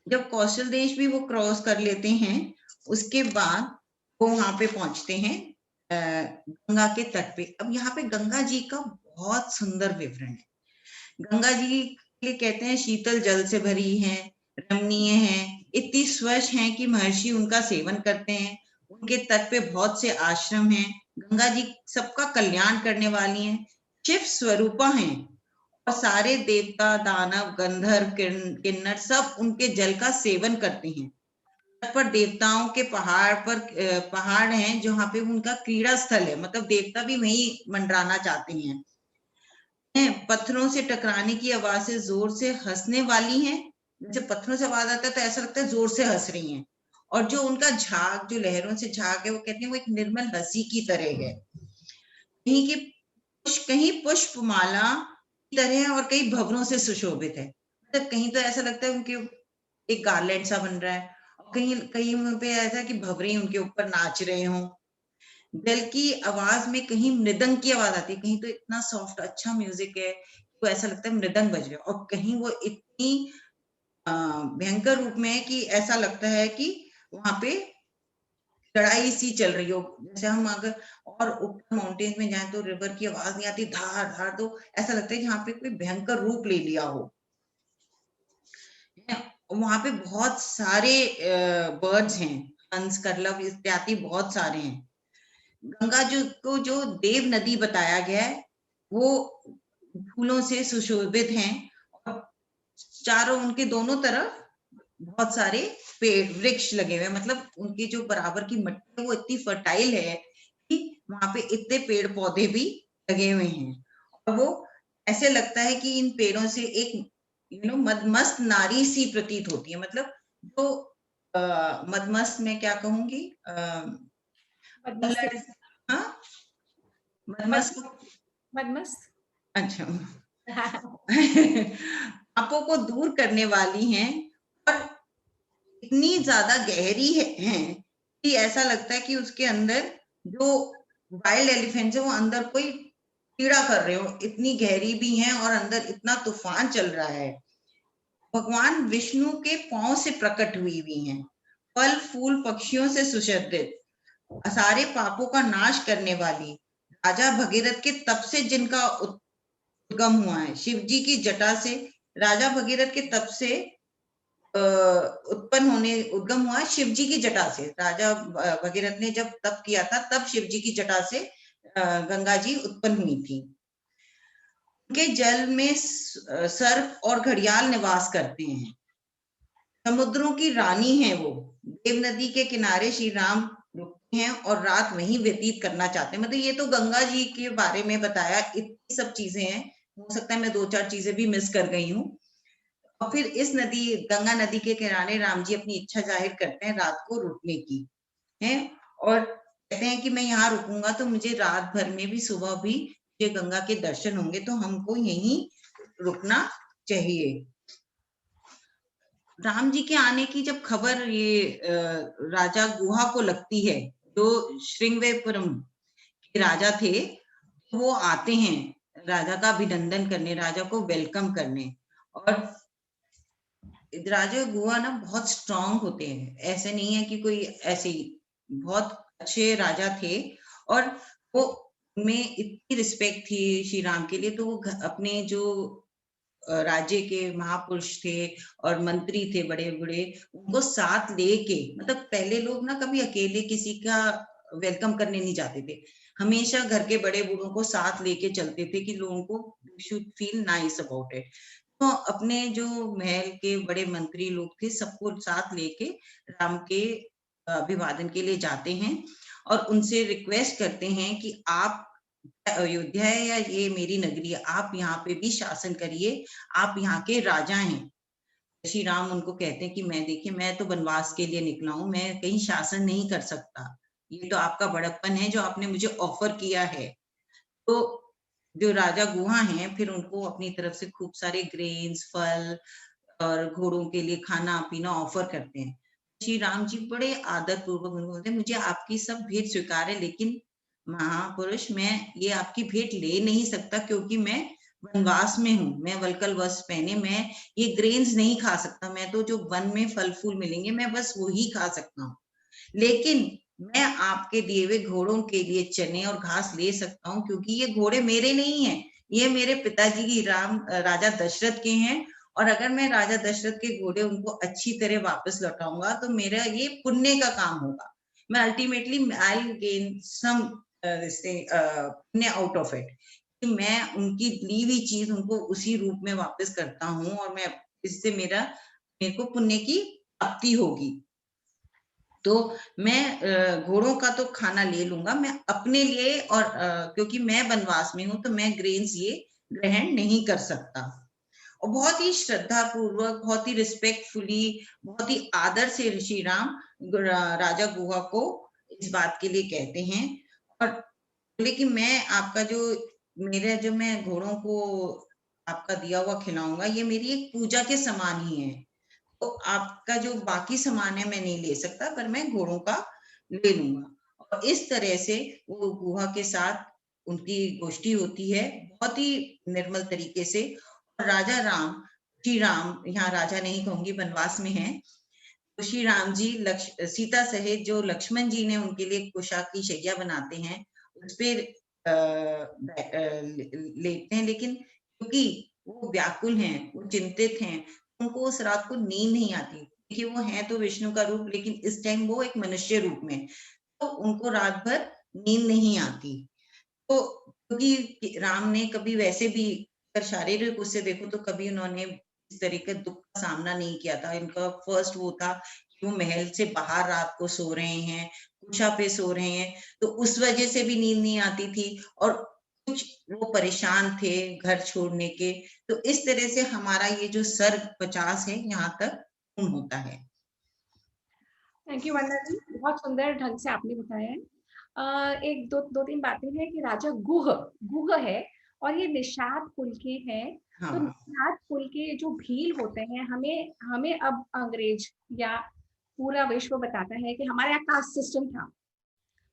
जब कौशल देश भी वो क्रॉस कर लेते हैं, उसके बाद वो वहां पे पहुंचते हैं गंगा के तट पे। अब यहाँ पे गंगा जी का बहुत सुंदर विवरण है। गंगा जी के लिए कहते हैं शीतल जल से भरी है, रमणीय है, इतनी स्वच्छ है कि महर्षि उनका सेवन करते हैं। उनके तट पे बहुत से आश्रम हैं। गंगा जी सबका कल्याण करने वाली हैं, शिव स्वरूपा हैं, और सारे देवता, दानव, गंधर्व, किन्नर सब उनके जल का सेवन करते हैं। तट पर देवताओं के पहाड़ हैं जहाँ पे उनका क्रीड़ा स्थल है, मतलब देवता भी वहीं मंडराना चाहते हैं। पत्थरों से टकराने की आवाज से जोर से हंसने वाली हैं। जैसे पत्थरों से आवाज आता है तो ऐसा लगता है जोर से हंस रही हैं। और जो उनका झाग, जो लहरों से झाग है, वो कहते हैं वो एक निर्मल हंसी की तरह है। कहीं पुष्पमाला की तरह है और कई भवरों से सुशोभित है। मतलब कहीं तो ऐसा लगता है उनके एक गार्लैंड सा बन रहा है, और कहीं कहीं पे ऐसा कि भवरे उनके ऊपर नाच रहे हों। जल की आवाज में कहीं मृदंग की आवाज आती है, कहीं तो इतना सॉफ्ट अच्छा म्यूजिक है तो ऐसा लगता है मृदंग बज रहे हैं, और कहीं वो इतनी भयंकर रूप में है कि ऐसा लगता है कि वहां पे लड़ाई सी चल रही हो। जैसे हम अगर और ऊपर माउंटेन में जाएं तो रिवर की आवाज नहीं आती धार धार, तो ऐसा लगता है कि यहाँ पे कोई भयंकर रूप ले लिया हो। वहां पे बहुत सारे बर्ड्स हैं, हंस, करलव इत्यादि बहुत सारे हैं। गंगा जी को जो देव नदी बताया गया है वो फूलों से सुशोभित हैं, और चारों उनके दोनों तरफ बहुत सारे पेड़ वृक्ष लगे हुए हैं। मतलब उनकी जो बराबर की मिट्टी है वो इतनी फर्टाइल है कि वहां पे इतने पेड़ पौधे भी लगे हुए हैं, और वो ऐसे लगता है कि इन पेड़ों से एक मदमस्त नारी सी प्रतीत होती है। मतलब जो मदमस्त में क्या कहूंगी, मदमस्त हाँ, मदमस्त मदमस्त अच्छा पापों को दूर करने वाली हैं, और इतनी ज्यादा गहरी है कि ऐसा लगता है कि उसके अंदर जो वाइल्ड एलिफेंट्स है वो अंदर कोई कीड़ा कर रहे हो, इतनी गहरी भी हैं और अंदर इतना तूफान चल रहा है। भगवान विष्णु के पांव से प्रकट हुई हैं, फल फूल पक्षियों से सुशोभित, सारे पापों का नाश करने वाली, राजा भगीरथ के तप से जिनका उद्गम हुआ है। शिव जी की जटा से, राजा भगीरथ के तप से उद्गम हुआ शिव जी की जटा से। राजा भगीरथ ने जब तप किया था तब शिव जी की जटा से गंगा जी उत्पन्न हुई थी। उनके जल में सर्प और घड़ियाल निवास करते हैं। समुद्रों की रानी है वो। देव नदी के किनारे श्री राम रुकते हैं और रात वहीं व्यतीत करना चाहते हैं। मतलब ये तो गंगा जी के बारे में बताया, इतनी सब चीजें हैं, हो सकता है मैं 2-4 चीजें भी मिस कर गई हूँ। और फिर इस नदी, गंगा नदी के किनारे राम जी अपनी इच्छा जाहिर करते हैं रात को रुकने की है, और कहते हैं कि मैं यहाँ रुकूंगा तो मुझे रात भर में भी, सुबह भी मुझे गंगा के दर्शन होंगे, तो हमको यहीं रुकना चाहिए। राम जी के आने की जब खबर ये राजा गुहा को लगती है, जो श्रृंगवेरपुरम के राजा थे, वो आते हैं राजा का अभिनंदन करने, राजा को वेलकम करने। और राजा गुहा ना बहुत स्ट्रांग होते हैं, ऐसे नहीं है कि कोई ऐसे ही, बहुत अच्छे राजा थे, और वो में इतनी रिस्पेक्ट थी श्री राम के लिए, तो वो अपने जो राज्य के महापुरुष थे और मंत्री थे बड़े बड़े, उनको साथ लेके, मतलब पहले लोग ना कभी अकेले किसी का वेलकम करने नहीं जाते थे, हमेशा घर के बड़े बूढ़ों को साथ लेके चलते थे कि लोगों को should feel nice about it. तो अपने जो महल के बड़े मंत्री लोग थे सबको साथ लेके राम के अभिवादन के लिए जाते हैं, और उनसे रिक्वेस्ट करते हैं कि आप, अयोध्या है या ये मेरी नगरी है, आप यहाँ पे भी शासन करिए, आप यहाँ के राजा हैं। श्री राम उनको कहते हैं कि मैं, देखिए मैं तो वनवास के लिए निकला हूँ, मैं कहीं शासन नहीं कर सकता, ये तो आपका बड़प्पन है जो आपने मुझे ऑफर किया है। तो जो राजा गुहा हैं फिर उनको अपनी तरफ से खूब सारे ग्रेन्स, फल और घोड़ों के लिए खाना पीना ऑफर करते हैं। श्री राम जी बड़े आदर पूर्वक उनको बोलते हैं, मुझे आपकी सब भेंट स्वीकार है, लेकिन महापुरुष, मैं ये आपकी भेंट ले नहीं सकता क्योंकि मैं वनवास में हूँ, मैं वल्कल वस्त्र पहने, मैं ये ग्रेन्स नहीं खा सकता, मैं तो जो वन में फल फूल मिलेंगे मैं बस वो ही खा सकता हूँ, लेकिन मैं आपके दिए हुए घोड़ों के लिए चने और घास ले सकता हूँ क्योंकि ये घोड़े मेरे नहीं हैं, ये मेरे पिताजी की राजा दशरथ के हैं, और अगर मैं राजा दशरथ के घोड़े उनको अच्छी तरह वापस लौटाऊंगा तो मेरा ये पुण्य का काम होगा, मैं ultimately I will gain some punya out of it, कि मैं उनकी ली हुई चीज उनको उसी रूप में वापस करता हूँ और मैं इससे मेरे को पुण्य की प्राप्ति होगी। तो मैं घोड़ों का तो खाना ले लूंगा, मैं अपने लिए, और क्योंकि मैं वनवास में हूं तो मैं ग्रेन्स ये ग्रहण नहीं कर सकता। और बहुत ही श्रद्धा पूर्वक, बहुत ही रिस्पेक्टफुली, बहुत ही आदर से ऋषि राम राजा गुहा को इस बात के लिए कहते हैं, और बोले कि मैं आपका जो मैं घोड़ों को आपका दिया हुआ खिलाऊंगा, ये मेरी एक पूजा के समान ही है, तो आपका जो बाकी सामान है मैं नहीं ले सकता, पर मैं घोड़ों का ले लूंगा। और इस तरह से वो गुहा के साथ उनकी गोष्ठी होती है बहुत ही निर्मल तरीके से। और राजा राम, श्री राम, यहाँ राजा नहीं कहूंगी, वनवास में है, तो श्री राम जी सीता सहित जो लक्ष्मण जी ने उनके लिए कुशा की शैया बनाते हैं उस पर लेटते हैं, लेकिन क्योंकि वो व्याकुल हैं, वो चिंतित हैं, उनको उस रात को नींद नहीं आती, देखिए वो है तो विष्णु का रूप, लेकिन इस टाइम वो एक मनुष्य रूप में, तो उनको रात भर नींद नहीं आती। तो क्योंकि राम ने कभी वैसे भी अगर शारीरिक उससे देखो तो कभी उन्होंने इस तरह के दुख का सामना नहीं किया था, इनका फर्स्ट वो था कि वो महल से बाहर रात को सो रहे हैं, कुशा पे सो रहे हैं, तो उस वजह से भी नींद नहीं आती थी, और कुछ वो परेशान थे घर छोड़ने के, तो इस तरह से हमारा ये जो सर्ग 50 है यहाँ तक पूर्ण होता है। थैंक यू वंदना जी, बहुत सुंदर ढंग से आपने बताया है। एक दो तीन बातें हैं कि राजा गुह गुह है और ये निषाद कुल के हैं। हाँ। तो निषाद कुल के जो भील होते हैं, हमें हमें अब अंग्रेज या पूरा विश्व बताता है कि हमारे यहाँ कास्ट सिस्टम था,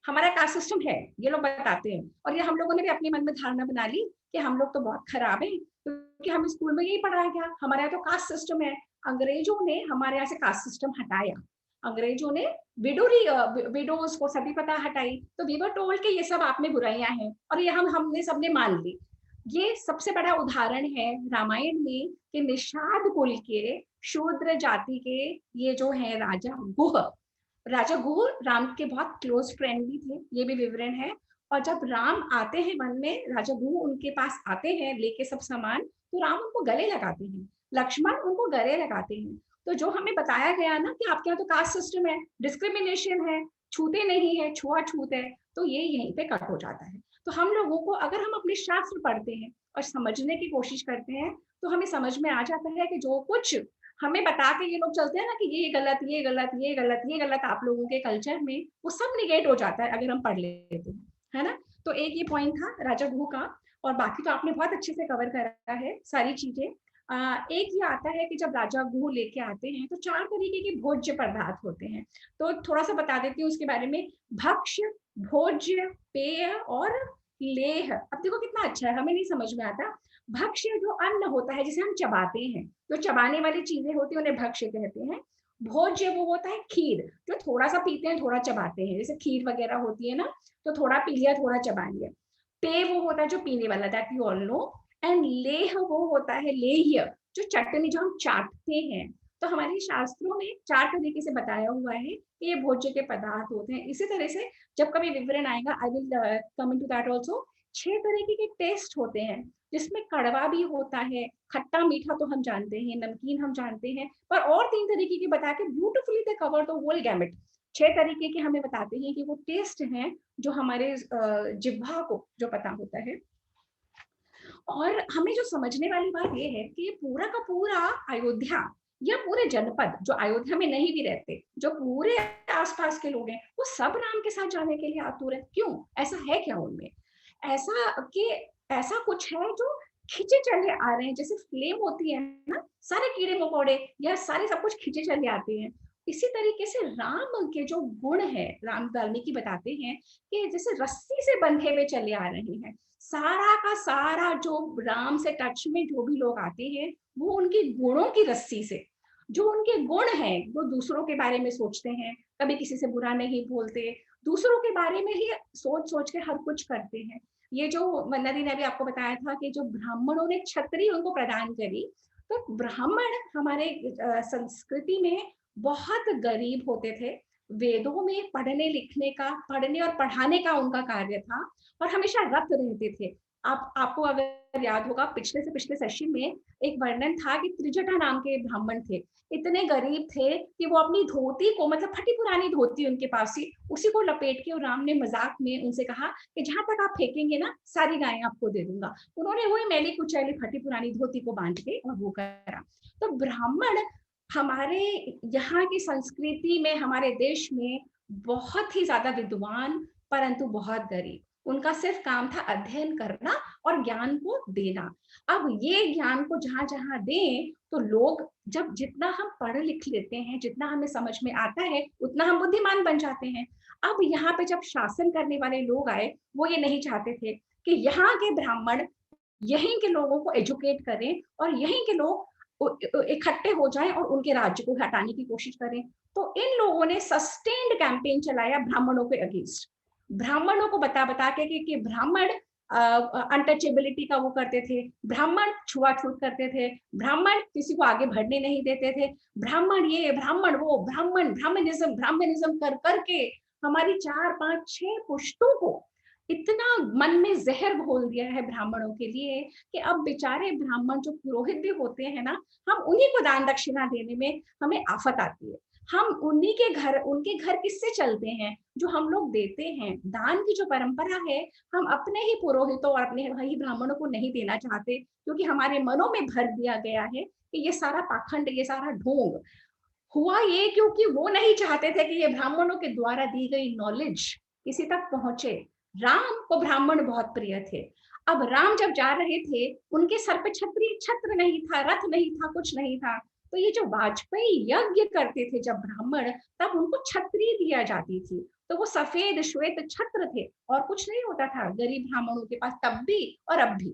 हमारा कास्ट सिस्टम है, ये लोग बताते हैं, और ये हम लोगों ने भी अपने मन में धारणा बना ली कि हम लोग तो बहुत खराब हैं क्योंकि हमें स्कूल में यही पढ़ाया गया, हमारे यहाँ तो कास्ट सिस्टम है। अंग्रेजों ने हमारे यहाँ से कास्ट सिस्टम हटाया, अंग्रेजों ने विडोज को सभी पता हटाई, तो वी वर टोल्ड कि ये सब आप में बुराइयां हैं, और ये हमने सबने मान ली। ये सबसे बड़ा उदाहरण है रामायण में कि निषाद कुल के शूद्र जाति के ये जो है राजा गुह राम के बहुत क्लोज फ्रेंड भी थे, ये भी विवरण है। और जब राम आते हैं वन में, राजा गुह उनके पास आते हैं लेके सब सामान, तो राम उनको गले लगाते हैं, लक्ष्मण उनको गले लगाते हैं। तो जो हमें बताया गया ना कि आपके यहाँ तो कास्ट सिस्टम है, डिस्क्रिमिनेशन है, छूते नहीं है, छुआछूत है, तो ये यहीं पे कट हो जाता है। तो हम लोगों को, अगर हम अपने शास्त्र पढ़ते हैं और समझने की कोशिश करते हैं, तो हमें समझ में आ जाता है कि जो कुछ हमें बता के ये लोग चलते हैं ना कि ये गलत, ये गलत, ये गलत, ये गलत आप लोगों के कल्चर में, वो सब निगेट हो जाता है अगर हम पढ़ लेते हैं, है ना। तो एक ये पॉइंट था राजा गुह का, और बाकी तो आपने बहुत अच्छे से कवर करा है सारी चीजें। एक ये आता है कि जब राजा गुह लेके आते हैं तो 4 तरीके के भोज्य पदार्थ होते हैं, तो थोड़ा सा बता देती हूँ उसके बारे में। भक्ष्य, भोज्य, पेय और लेह। अब देखो कितना अच्छा है, हमें नहीं समझ में आता। भक्ष्य जो अन्न होता है जिसे हम चबाते हैं, जो चबाने वाली चीजें होती है उन्हें भक्ष्य कहते हैं। भोज्य वो होता है खीर, जो थोड़ा सा पीते हैं थोड़ा चबाते हैं, जैसे खीर वगैरह होती है ना, तो थोड़ा पी लिया थोड़ा चबा लिया। पेय वो होता है जो पीने वाला, that you all know. And Leh वो होता है लेह्य, जो चटनी जो हम चाटते हैं। तो हमारे शास्त्रों में 4 तरीके से बताया हुआ है कि ये भोज्य के पदार्थ होते हैं। इसी तरह से जब कभी विवरण आएगा I will come into that also. 6 तरीके के टेस्ट होते हैं, जिसमें कड़वा भी होता है, खट्टा मीठा तो हम जानते हैं, नमकीन हम जानते हैं, पर और 3 तरीके की बता के beautifully they cover the whole gamut. 6 तरीके के हमें बताते हैं कि वो टेस्ट हैं जो हमारे जिह्वा को जो पता होता है। और हमें जो समझने वाली बात ये है कि ये पूरा का पूरा अयोध्या या पूरे जनपद, जो अयोध्या में नहीं भी रहते, जो पूरे आसपास के लोग हैं, वो सब राम के साथ जाने के लिए आतुर है। क्यों? ऐसा है क्या उनमें? ऐसा कि ऐसा कुछ है जो खींचे चले आ रहे हैं, जैसे फ्लेम होती है ना, सारे कीड़े मकोड़े या सारे सब कुछ खींचे चले आते हैं। इसी तरीके से राम के जो गुण है, राम वाल्मीकि बताते हैं कि जैसे रस्सी से बंधे हुए चले आ रहे हैं। सारा का सारा जो राम से टच में जो भी लोग आते हैं, वो उनके गुणों की रस्सी से, जो उनके गुण हैं, वो दूसरों के बारे में सोचते हैं, कभी किसी से बुरा नहीं बोलते, दूसरों के बारे में ही सोच सोच के हर कुछ करते हैं। ये जो नदी ने अभी आपको बताया था कि जो ब्राह्मणों ने छतरी उनको प्रदान करी, तो ब्राह्मण हमारे संस्कृति में बहुत गरीब होते थे। वेदों में पढ़ने और पढ़ाने का उनका कार्य था, और हमेशा रत रहते थे। आप आपको अगर याद होगा, पिछले से पिछले सेशन में एक वर्णन था कि त्रिजटा नाम के ब्राह्मण थे। इतने गरीब थे कि वो अपनी धोती को, मतलब फटी पुरानी धोती उनके पास थी, उसी को लपेट के, और राम ने मजाक में उनसे कहा कि जहां तक आप फेंकेंगे ना, सारी गायें आपको दे दूंगा। उन्होंने वही मैली कुचैली फटी पुरानी धोती को बांध के और वो करा। तो ब्राह्मण हमारे यहाँ की संस्कृति में, हमारे देश में बहुत ही ज्यादा विद्वान, परंतु बहुत गरीब। उनका सिर्फ काम था अध्ययन करना और ज्ञान को देना। अब ये ज्ञान को जहां जहां दें, तो लोग, जब जितना हम पढ़ लिख लेते हैं, जितना हमें समझ में आता है, उतना हम बुद्धिमान बन जाते हैं। अब यहाँ पे जब शासन करने वाले लोग आए, वो ये नहीं चाहते थे कि यहाँ के ब्राह्मण यहीं के लोगों को एजुकेट करें और यहीं के लोग इकट्ठे हो जाएं और उनके राज्य को हटाने की कोशिश करें। तो इन लोगों ने सस्टेन्ड कैंपेन चलाया ब्राह्मणों के अगेंस्ट। ब्राह्मणों को बता बता के कि ब्राह्मण अनटचेबिलिटी का वो करते थे, ब्राह्मण छुआछूत करते थे, ब्राह्मण किसी को आगे बढ़ने नहीं देते थे, ब्राह्मण ये, ब्राह्मण वो, ब्राह्मणिज्म कर करके हमारी 4, 5, 6 पुश्तों को इतना मन में जहर घोल दिया है ब्राह्मणों के लिए कि अब बेचारे ब्राह्मण जो पुरोहित भी होते हैं ना, हम उन्हीं को दान दक्षिणा देने में हमें आफत आती है। हम उनके घर किससे चलते हैं? जो हम लोग देते हैं। दान की जो परंपरा है, हम अपने ही पुरोहितों और अपने ही ब्राह्मणों को नहीं देना चाहते, क्योंकि हमारे मनों में भर दिया गया है कि ये सारा पाखंड, ये सारा ढोंग हुआ। ये क्योंकि वो नहीं चाहते थे कि ये ब्राह्मणों के द्वारा दी गई नॉलेज किसी तक पहुंचे। राम को ब्राह्मण बहुत प्रिय थे। अब राम जब जा रहे थे, उनके सर पे छत्र नहीं था, रथ नहीं था, कुछ नहीं था। तो ये जो वाजपेयी यज्ञ करते थे जब ब्राह्मण, तब उनको छत्री दिया जाती थी। तो वो सफेद श्वेत छत्र थे, और कुछ नहीं होता था गरीब ब्राह्मणों के पास तब भी और अब भी।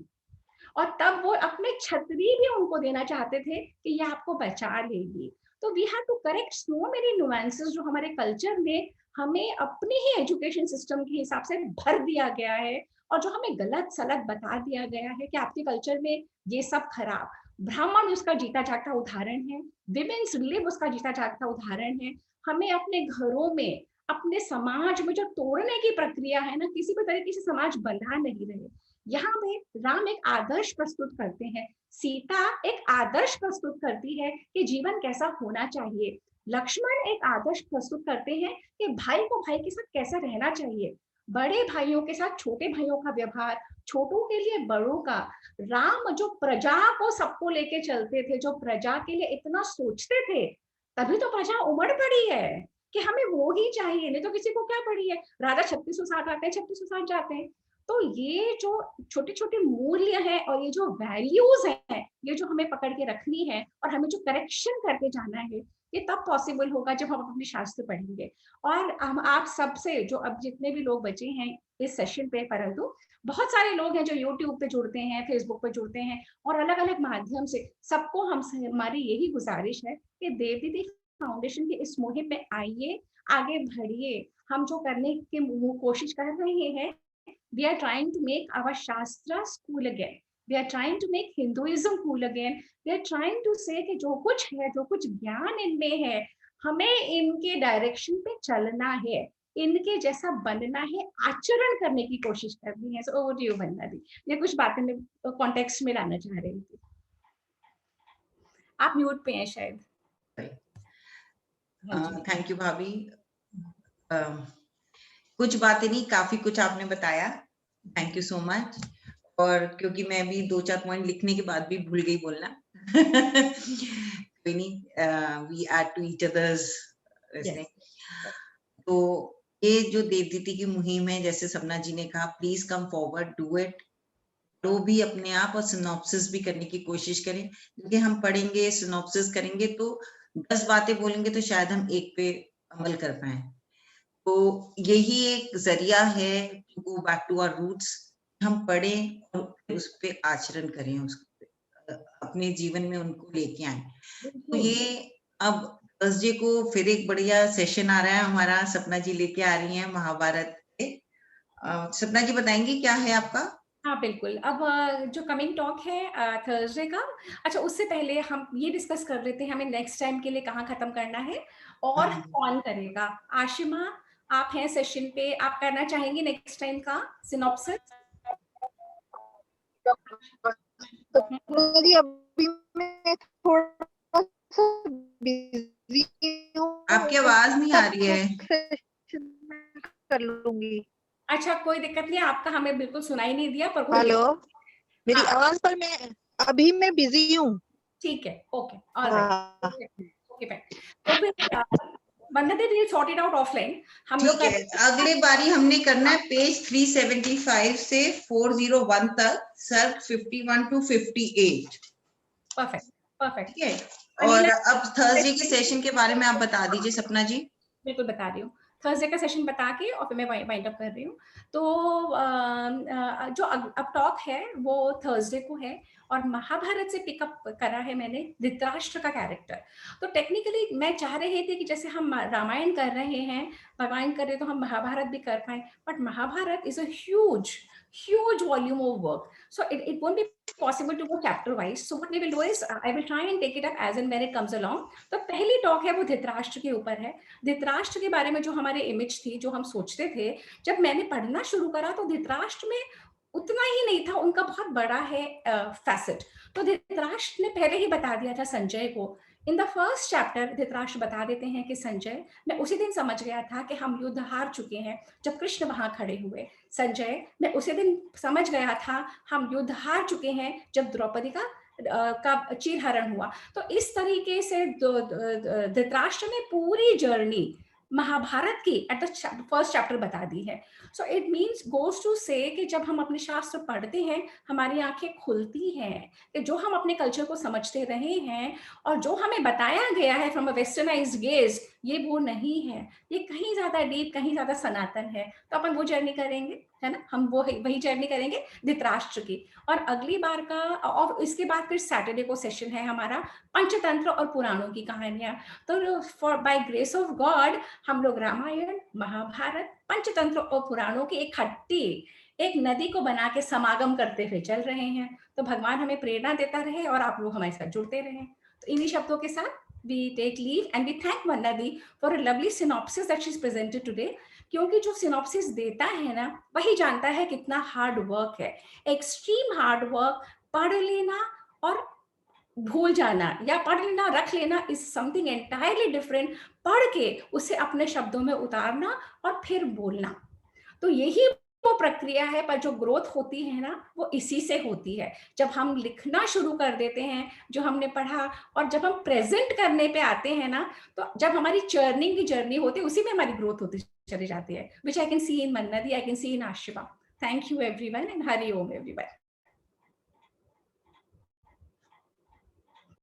और तब वो अपने छतरी भी उनको देना चाहते थे कि ये आपको बचा लेगी। तो we have to correct so many nuances जो हमारे कल्चर में हमें अपने ही एजुकेशन सिस्टम के हिसाब से भर दिया गया है, और जो हमें गलत सलत बता दिया गया है कि आपके कल्चर में ये सब खराब। ब्राह्मण उसका जीता जागता उदाहरण है, विमेन्स लिब उसका जीता जागता उदाहरण है। हमें अपने घरों में, अपने समाज में जो तोड़ने की प्रक्रिया है ना, किसी भी तरीके से समाज बंधा नहीं रहे। यहाँ पे राम एक आदर्श प्रस्तुत करते हैं, सीता एक आदर्श प्रस्तुत करती है कि जीवन कैसा होना चाहिए, लक्ष्मण एक आदर्श प्रस्तुत करते हैं कि भाई को भाई के साथ कैसा रहना चाहिए, बड़े भाइयों के साथ छोटे भाइयों का व्यवहार, छोटों के लिए बड़ों का। राम जो प्रजा को सबको लेके चलते थे, जो प्रजा के लिए इतना सोचते थे, तभी तो प्रजा उमड़ पड़ी है कि हमें वो ही चाहिए, नहीं तो किसी को क्या पड़ी है। राजा 3660 आते हैं, 3660 जाते हैं। तो ये जो छोटे छोटे मूल्य हैं और ये जो वैल्यूज हैं, ये जो हमें पकड़ के रखनी है और हमें जो करेक्शन करके जाना है, ये तब पॉसिबल होगा जब हम अपने शास्त्र पढ़ेंगे। और हम आप सबसे, जो अब जितने भी लोग बचे हैं इस सेशन पे, परंतु बहुत सारे लोग हैं जो यूट्यूब पे जुड़ते हैं, फेसबुक पे जुड़ते हैं, और अलग अलग माध्यम से, सबको हमसे हमारी यही गुजारिश है कि देव दीदी फाउंडेशन की इस मुहिम में आइए, आगे बढ़िए। हम जो करने की कोशिश कर रहे हैं, we are trying to make our shastras cool again, we are trying to make Hinduism cool again, we are trying to say कि जो कुछ है, जो कुछ ज्ञान इनमें है, हमें इनके डायरेक्शन पे चलना है, इनके जैसा बनना है, आचरण करने की कोशिश करनी है। सो ओवर टू यू वंदना दी। ये कुछ बातें मैं कॉन्टेक्स्ट में लाना चाह रही थी। आप म्यूट पे हैं शायद। थैंक यू भाभी। कुछ बातें नहीं, काफी कुछ आपने बताया, थैंक यू सो मच। और क्योंकि मैं भी 2-4 पॉइंट लिखने के बाद भी भूल गई बोलना कोई नहीं, we add to each others. तो ये जो देव दीदी की मुहिम है, जैसे सपना जी ने कहा, please come forward, do it. तो भी अपने आप और सिनॉप्सिस भी करने की कोशिश करें, क्योंकि हम पढ़ेंगे, सिनॉप्सिस करेंगे तो 10 बातें बोलेंगे तो शायद हम एक पे अमल कर पाए। तो यही एक जरिया है to go back to our roots. हम पढ़ें और उस पे आचरण करें, उसको अपने जीवन में उनको लेके आए। तो ये अब थर्सडे को फिर एक बढ़िया सेशन आ रहा है हमारा, सपना जी लेके आ रही हैं महाभारत पे। सपना जी बताएंगी क्या है आपका? हाँ, बिल्कुल। अब जो कमिंग टॉक है थर्सडे का, अच्छा उससे पहले हम ये डिस्कस कर लेते हैं हमें नेक्स्ट टाइम के लिए कहाँ खत्म करना है और कौन करेगा। आशिमा, आप हैं सेशन पे, आप करना चाहेंगी नेक्स्ट टाइम का सिनॉप्सिस? जी अभी मैं थोड़ा सा बिजी हूँ, आपकी आवाज नहीं आ रही है। सेशन में कर लूंगी। अच्छा, कोई दिक्कत नहीं, आपका हमें बिल्कुल सुनाई नहीं दिया, पर कोई हेलो, मेरी हाँ। आवाज पर मैं अभी मैं बिजी हूँ। ठीक है, ओके, ऑलराइट, हाँ, ओके फाइन। तो फिर वंदना दीदी, will sort it out offline. हम लोग ठीक है, अगले बारी हमने करना है पेज 375 से 401 तक, सर्ग 51 to 58। Perfect, perfect. ठीक है, और अनिला, अब थर्सडे के सेशन के बारे में आप बता दीजिए सपना जी। बिल्कुल बता रही हूँ। थर्सडे का सेशन बता के और फिर मैं वाइंड अप कर रही हूँ। तो जो अब टॉक है वो थर्सडे को है और महाभारत से पिकअप करा है मैंने धृतराष्ट्र का कैरेक्टर। तो टेक्निकली मैं चाह रही थी कि जैसे हम रामायण कर रहे हैं, भगवान कर रहे तो हम महाभारत भी कर पाए, but Mahabharat is a huge volume of work, so it won't be possible to go chapter wise. So what we will do is I will try and take it up as and when it comes along. तो पहली talk है वो धृतराष्ट्र के ऊपर है। धृतराष्ट्र के बारे में जो हमारे इमेज थी, जो हम सोचते थे, जब मैंने पढ़ना शुरू करा तो धृतराष्ट्र में उतना ही नहीं था, उनका बहुत बड़ा है फैसेट। तो धृतराष्ट्र ने पहले ही बता दिया था संजय को। In the first chapter Dhritarashtra बता देते हैं कि संजय, मैं उसी दिन समझ गया था कि हम युद्ध हार चुके हैं जब कृष्ण वहां खड़े हुए। संजय, मैं उसी दिन समझ गया था हम युद्ध हार चुके हैं जब द्रौपदी का चीरहरण हुआ। तो इस तरीके से धृतराष्ट्र ने पूरी जर्नी महाभारत की एट द फर्स्ट चैप्टर बता दी है। So it means goes to say कि जब हम अपने शास्त्र पढ़ते हैं हमारी आंखें खुलती हैं कि जो हम अपने कल्चर को समझते रहे हैं और जो हमें बताया गया है फ्रॉम अ वेस्टर्नाइज्ड गेज, ये वो नहीं है, ये कहीं ज्यादा डीप, कहीं ज्यादा सनातन है। तो अपन वो जर्नी करेंगे, है ना, हम वो वही जर्नी करेंगे धृतराष्ट्र की। और अगली बार का, और इसके बाद फिर सैटरडे को सेशन है हमारा पंचतंत्र और पुराणों की कहानियां। तो for by grace of God हम लोग रामायण, महाभारत, पंचतंत्र और पुराणों की एक खट्टी एक नदी को बना के समागम करते हुए चल रहे हैं। तो भगवान हमें प्रेरणा देता रहे और आप लोग हमारे साथ जुड़ते रहे। तो इन्हीं शब्दों के साथ we take leave and we thank Vanna Di for a lovely synopsis that she's presented today. क्योंकि जो सिनॉप्सिस देता है ना, वही जानता है कितना हार्ड वर्क है, एक्सट्रीम हार्ड वर्क। पढ़ लेना और भूल जाना या पढ़ लेना रख लेना इज समथिंग एंटायरली डिफरेंट। पढ़ के उसे अपने शब्दों में उतारना और फिर बोलना, तो यही वो प्रक्रिया है। पर जो ग्रोथ होती है ना, वो इसी से होती है। जब हम लिखना शुरू कर देते हैं जो हमने पढ़ा, और जब हम प्रेजेंट करने पे आते हैं ना, तो जब हमारी चर्निंग की जर्नी होती है उसी में हमारी ग्रोथ होती चली जाती है, which I can see in Mannadi, I can see in Ashima. Thank you everyone and Hari Om everyone.